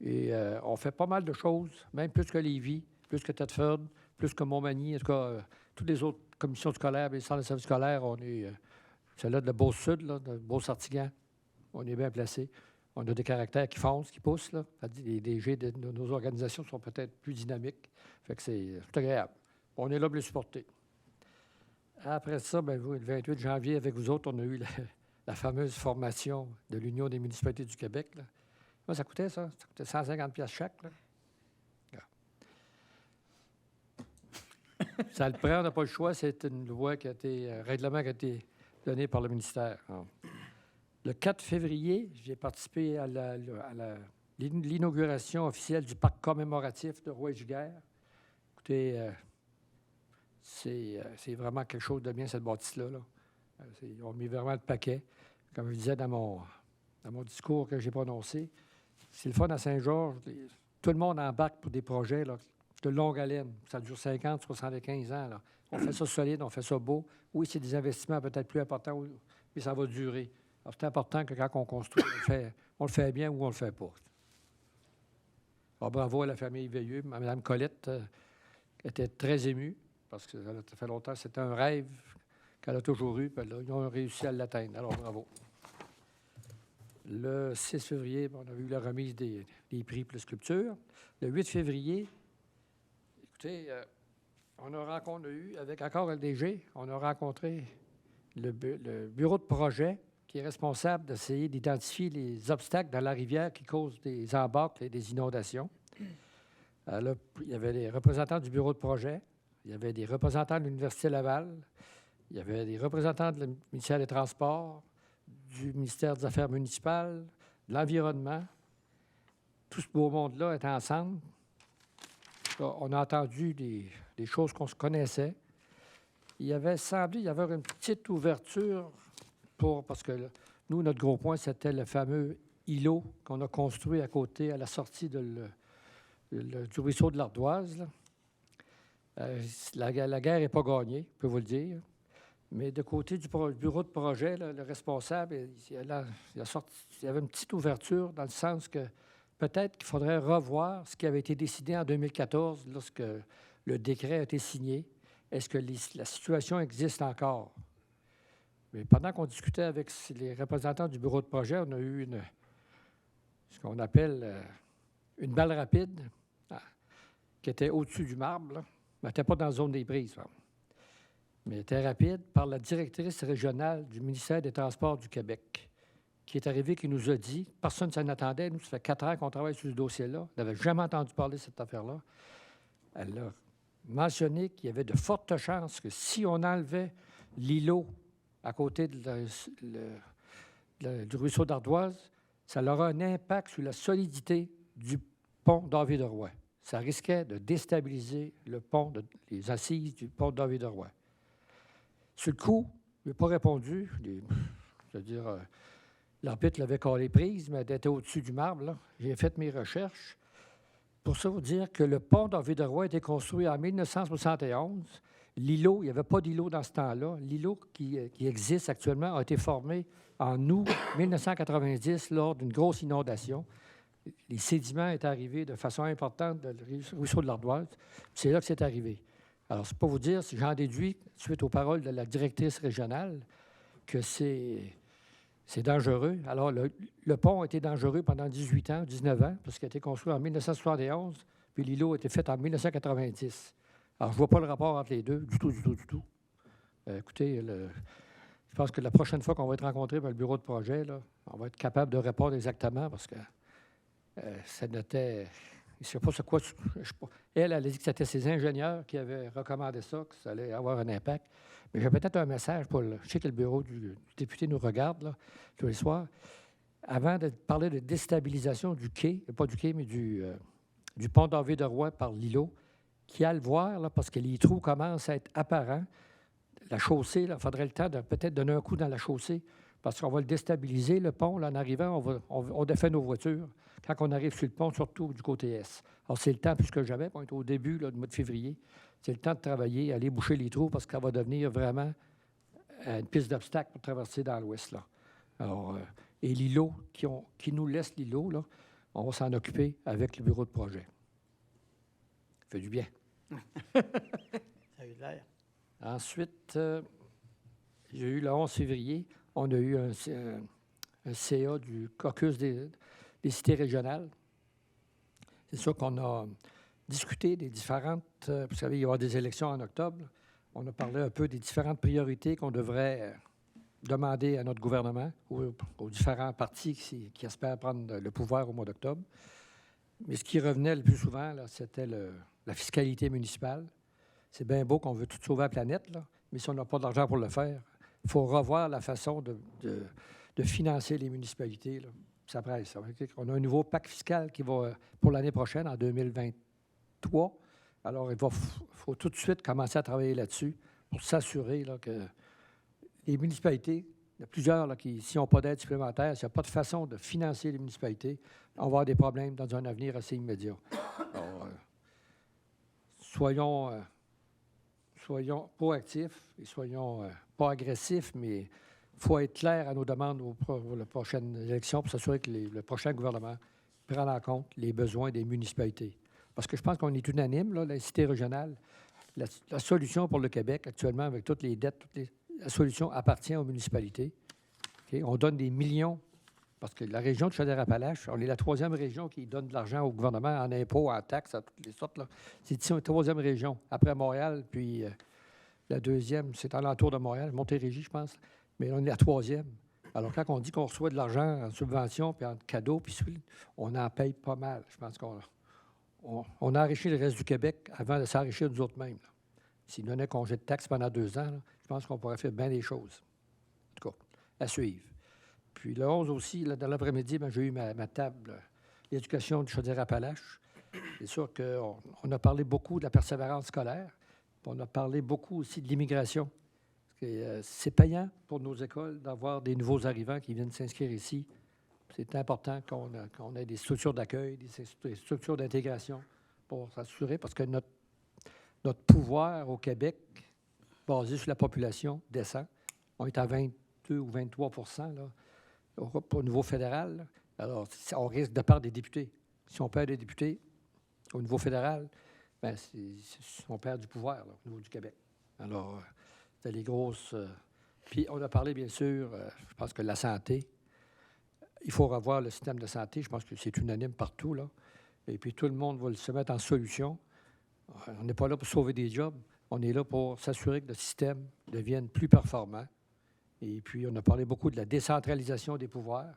Et on fait pas mal de choses, même plus que Lévis, plus que Thetford, plus que Montmagny. En tout cas, toutes les autres commissions scolaires, les centres de services scolaires, on est... celle-là de la Beauce-Sud, là, de Beauce-Artigan, on est bien placé. On a des caractères qui foncent, qui poussent, là. Les DG de nos organisations sont peut-être plus dynamiques. Fait que c'est agréable. On est là pour les supporter. Après ça, bien, le 28 janvier, avec vous autres, on a eu la fameuse formation de l'Union des municipalités du Québec, là. Moi, ça coûtait, ça? Ça coûtait 150$ chaque, là. Ça le prend, on n'a pas le choix. C'est une loi qui a été, règlement qui a été donné par le ministère. Alors, le 4 février, j'ai participé à l'inauguration officielle du parc commémoratif de Rouet-Giguère. Écoutez, c'est vraiment quelque chose de bien, cette bâtisse-là, là. On met vraiment le paquet. Comme je disais dans mon discours que j'ai prononcé, c'est le fun à Saint-Georges. Tout le monde embarque pour des projets là, de longue haleine. Ça dure 50, 75 ans. Là. On fait ça solide, on fait ça beau. Oui, c'est des investissements peut-être plus importants, mais ça va durer. Alors, c'est important que quand on construit, on le fait bien ou on le fait pas. Alors, bravo à la famille Veilleux. Mme Colette était très émue parce que ça fait longtemps, c'était un rêve qu'elle a toujours eu. Puis là, ils ont réussi à l'atteindre. Alors, bravo. Le 6 février, on a eu la remise des prix pour la sculpture. Le 8 février, écoutez, on a eu, avec accord LDG, on a rencontré le bureau de projet qui est responsable d'essayer d'identifier les obstacles dans la rivière qui causent des embâcles et des inondations. Là, il y avait des représentants du bureau de projet, il y avait des représentants de l'Université Laval, il y avait des représentants du ministère des Transports, du ministère des Affaires municipales, de l'Environnement. Tout ce beau monde-là est ensemble. On a entendu des choses qu'on se connaissait. Il avait semblé y avoir une petite ouverture parce que nous, notre gros point, c'était le fameux îlot qu'on a construit à côté, à la sortie du ruisseau de l'Ardoise. La guerre n'est pas gagnée, je peux vous le dire. Mais de côté du bureau de projet, là, le responsable, il y avait une petite ouverture dans le sens que peut-être qu'il faudrait revoir ce qui avait été décidé en 2014 lorsque le décret a été signé. Est-ce que la situation existe encore? Mais pendant qu'on discutait avec les représentants du bureau de projet, on a eu ce qu'on appelle une balle rapide qui était au-dessus du marbre, là, mais elle n'était pas dans la zone des prises. Là. Mais était rapide, par la directrice régionale du ministère des Transports du Québec, qui est arrivée, qui nous a dit, personne ne s'en attendait, nous, ça fait 4 ans qu'on travaille sur ce dossier-là, on n'avait jamais entendu parler de cette affaire-là. Elle a mentionné qu'il y avait de fortes chances que si on enlevait l'îlot à côté du ruisseau d'Ardoise, ça aura un impact sur la solidité du pont d'Henri-de-Roy. Ça risquait de déstabiliser le pont, les assises du pont d'Henri-de-Roy. Sur le coup, je n'ai pas répondu. C'est-à-dire, l'arbitre l'avait collé prise, mais elle était au-dessus du marbre. Là. J'ai fait mes recherches. Pour ça, vous dire que le pont d'Henri-de-Roy a été construit en 1971. L'îlot, il n'y avait pas d'îlot dans ce temps-là. L'îlot qui existe actuellement a été formé en août 1990 lors d'une grosse inondation. Les sédiments étaient arrivés de façon importante dans le ruisseau de l'Ardoise. C'est là que c'est arrivé. Alors, c'est pas vous dire, si j'en déduis, suite aux paroles de la directrice régionale, que c'est dangereux. Alors, le pont a été dangereux pendant 18 ans, 19 ans, parce qu'il a été construit en 1971, puis l'îlot a été fait en 1990. Alors, je ne vois pas le rapport entre les deux, du tout. Écoutez, je pense que la prochaine fois qu'on va être rencontré par le bureau de projet, là, on va être capable de répondre exactement, parce que ça n'était... Je ne sais pas sur quoi... Elle a dit que c'était ses ingénieurs qui avaient recommandé ça, que ça allait avoir un impact. Mais j'ai peut-être un message pour je sais que le bureau du député nous regarde là, tous les soirs. Avant de parler de déstabilisation du quai, pas du quai, mais du pont d'Henri-de-Roy par l'îlot, qui a le voir, là, parce que les trous commencent à être apparents. La chaussée, il faudrait le temps de peut-être donner un coup dans la chaussée, parce qu'on va le déstabiliser, le pont. Là, en arrivant, on défait nos voitures quand on arrive sur le pont, surtout du côté est. Alors, c'est le temps, plus que jamais, on est au début là, du mois de février, c'est le temps de travailler, aller boucher les trous, parce que ça va devenir vraiment une piste d'obstacle pour traverser dans l'ouest. Là. Alors, Et l'îlot, qui nous laisse l'îlot, là, on va s'en occuper avec le bureau de projet. Ça fait du bien. Ça a eu l'air. Ensuite, j'ai eu le 11 février, on a eu un CA du caucus des cités régionales. C'est sûr qu'on a discuté des différentes... vous savez, il va y avoir des élections en octobre. On a parlé un peu des différentes priorités qu'on devrait demander à notre gouvernement, aux différents partis qui espèrent prendre le pouvoir au mois d'octobre. Mais ce qui revenait le plus souvent, là, c'était la fiscalité municipale. C'est bien beau qu'on veut tout sauver la planète, là, mais si on n'a pas d'argent pour le faire, il faut revoir la façon de financer les municipalités. Là. Ça presse. Ça. On a un nouveau pacte fiscal qui va pour l'année prochaine, en 2023. Alors, il faut tout de suite commencer à travailler là-dessus pour s'assurer là, que les municipalités, il y a plusieurs là, qui, s'ils n'ont pas d'aide supplémentaire, s'il n'y a pas de façon de financer les municipalités, on va avoir des problèmes dans un avenir assez immédiat. Alors, soyons proactifs et soyons pas agressifs, mais il faut être clair à nos demandes pour la prochaine élection pour s'assurer que le prochain gouvernement prenne en compte les besoins des municipalités. Parce que je pense qu'on est unanime, là, la cité régionale. La solution pour le Québec, actuellement, avec toutes les dettes, la solution appartient aux municipalités. Okay? On donne des millions, parce que la région de Chaudière-Appalaches, on est la troisième région qui donne de l'argent au gouvernement en impôts, en taxes, à toutes les sortes. Là. C'est ici la troisième région, après Montréal, puis la deuxième, c'est en l'entour de Montréal, Montérégie, je pense, mais on est la troisième. Alors, quand on dit qu'on reçoit de l'argent en subvention, puis en cadeaux, puis on en paye pas mal. Je pense qu'on a enrichi le reste du Québec avant de s'enrichir nous autres mêmes. S'ils donnaient congé de taxes pendant 2 ans, là, je pense qu'on pourrait faire bien des choses. En tout cas, à suivre. Puis le 11 aussi, là, dans l'après-midi, j'ai eu ma table d'éducation de Chaudière-Appalaches. C'est sûr qu'on a parlé beaucoup de la persévérance scolaire. Puis on a parlé beaucoup aussi de l'immigration. C'est payant pour nos écoles d'avoir des nouveaux arrivants qui viennent s'inscrire ici. C'est important qu'on ait des structures d'accueil, des structures d'intégration pour s'assurer, parce que notre pouvoir au Québec, basé sur la population, descend. On est à 22 ou 23 là, au niveau fédéral. Là. Alors, on risque de perdre des députés. Si on perd des députés au niveau fédéral, bien, on perd du pouvoir là, au niveau du Québec. Alors, c'est les grosses... puis, on a parlé, bien sûr, je pense que la santé. Il faut revoir le système de santé. Je pense que c'est unanime partout, là. Et puis, tout le monde va se mettre en solution. On n'est pas là pour sauver des jobs. On est là pour s'assurer que le système devienne plus performant. Et puis, on a parlé beaucoup de la décentralisation des pouvoirs.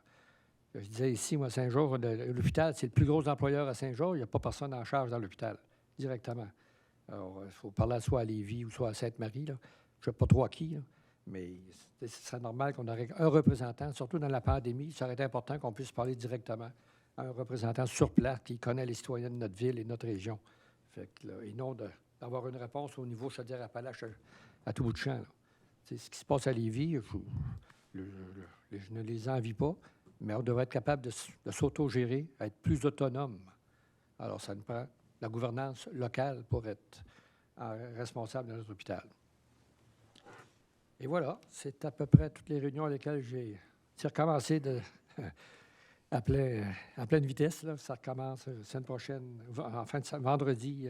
Je disais ici, moi, à Saint-Georges, l'hôpital, c'est le plus gros employeur à Saint-Georges. Il n'y a pas personne en charge dans l'hôpital, directement. Alors, il faut parler soit à Lévis ou soit à Sainte-Marie, là. Je ne sais pas trop à qui, là. Mais ce serait normal qu'on ait un représentant, surtout dans la pandémie. Ça aurait été important qu'on puisse parler directement à un représentant sur place qui connaît les citoyens de notre ville et de notre région. Fait que, là, et non d'avoir une réponse au niveau Chaudière-Appalaches à tout bout de champ. Là. Ce qui se passe à Lévis, je ne les envie pas, mais on devrait être capable de s'auto-gérer, être plus autonome. Alors, ça nous prend la gouvernance locale pour être responsable de notre hôpital. Et voilà, c'est à peu près toutes les réunions à lesquelles j'ai recommencé à pleine vitesse. Là. Ça recommence la semaine prochaine, en fin de vendredi,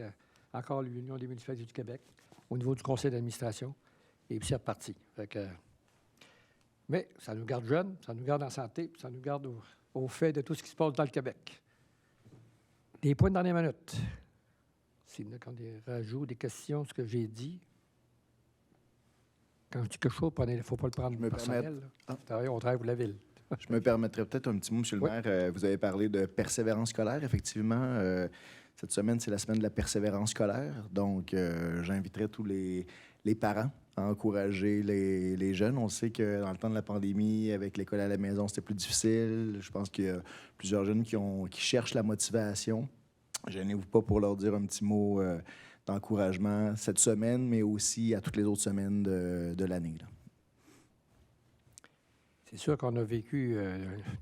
encore l'Union des municipalités du Québec, au niveau du conseil d'administration. Et puis c'est reparti. Mais ça nous garde jeunes, ça nous garde en santé, puis ça nous garde au fait de tout ce qui se passe dans le Québec. Des points de dernière minute. S'il y en a quand des rajouts, des questions, ce que j'ai dit. Quand je dis quelque chose, il ne faut pas le prendre personnel. On travaille pour la ville. Je me permettrais peut-être un petit mot, M. le maire. Vous avez parlé de persévérance scolaire, effectivement. Cette semaine, c'est la semaine de la persévérance scolaire. Donc, j'inviterais tous les parents à encourager les jeunes. On sait que dans le temps de la pandémie, avec l'école à la maison, c'était plus difficile. Je pense qu'il y a plusieurs jeunes qui cherchent la motivation. Gênez-vous pas pour leur dire un petit mot d'encouragement cette semaine, mais aussi à toutes les autres semaines de l'année. Là. C'est sûr qu'on a vécu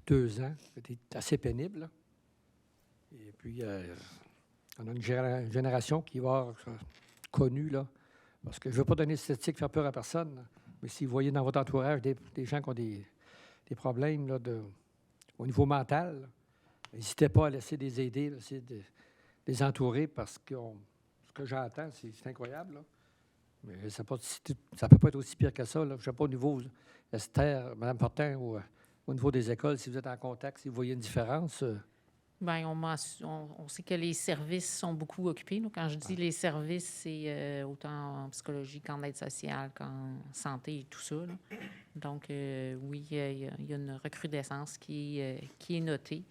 2 ans. C'était assez pénible. Là. Et puis, on a une génération qui va avoir connu, là, parce que je ne veux pas donner de statistiques, faire peur à personne, là, mais si vous voyez dans votre entourage des gens qui ont des des problèmes là, au niveau mental, là, n'hésitez pas à laisser des aider, là, essayer de les entourer parce que ce que j'entends, c'est incroyable. Là. Mais ça ne peut pas être aussi pire que ça. Là. Je ne sais pas au niveau, Esther, Mme Fortin, ou au niveau des écoles, si vous êtes en contact, si vous voyez une différence. Bien, on sait que les services sont beaucoup occupés. Là. Quand je dis les services, c'est autant en psychologie qu'en aide sociale, qu'en santé et tout ça. Là. Donc, oui, il y a une recrudescence qui est notée.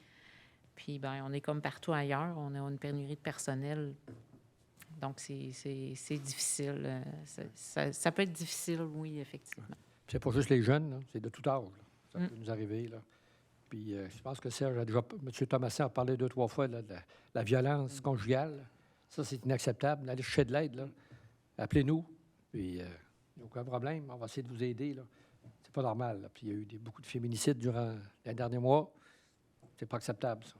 Puis, bien, on est comme partout ailleurs. On a une pénurie de personnel. Donc, c'est difficile. Ça peut être difficile, oui, effectivement. C'est pas juste les jeunes, là, c'est de tout âge. Là. Ça peut nous arriver. Là. Puis, je pense que Serge a déjà... M. Thomasin a parlé 2-3 fois là, de la violence conjugale. Ça, c'est inacceptable. Allez chercher de l'aide. Là. Appelez-nous. Puis, il n'y a aucun problème. On va essayer de vous aider. Là. C'est pas normal. Là. Puis, il y a eu beaucoup de féminicides durant les derniers mois. C'est pas acceptable, ça.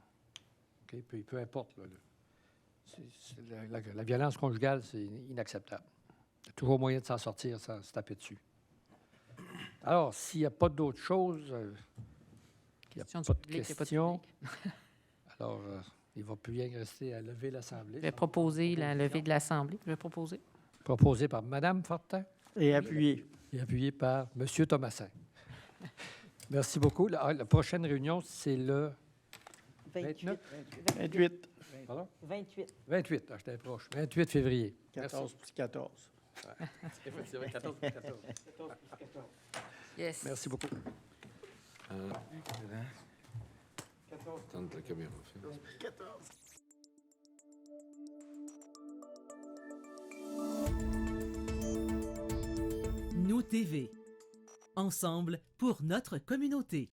OK? Puis, peu importe. Là, la violence conjugale, c'est inacceptable. Il y a toujours moyen de s'en sortir sans se taper dessus. Alors, s'il n'y a pas d'autres choses... il n'y a pas de questions. Alors, il ne va plus rien rester à lever l'Assemblée. Je vais proposer la levée de l'Assemblée. Je vais proposer. Proposé par Mme Fortin. Et appuyé. Et appuyé par M. Thomasin. Merci beaucoup. La prochaine réunion, c'est le 28. 28. Pardon? 28. 28. J'étais proche. 28 février. 14 plus 14. Effectivement, 14 plus 14. Yes. Merci beaucoup. Tente la caméra. Nous TV. Ensemble pour notre communauté.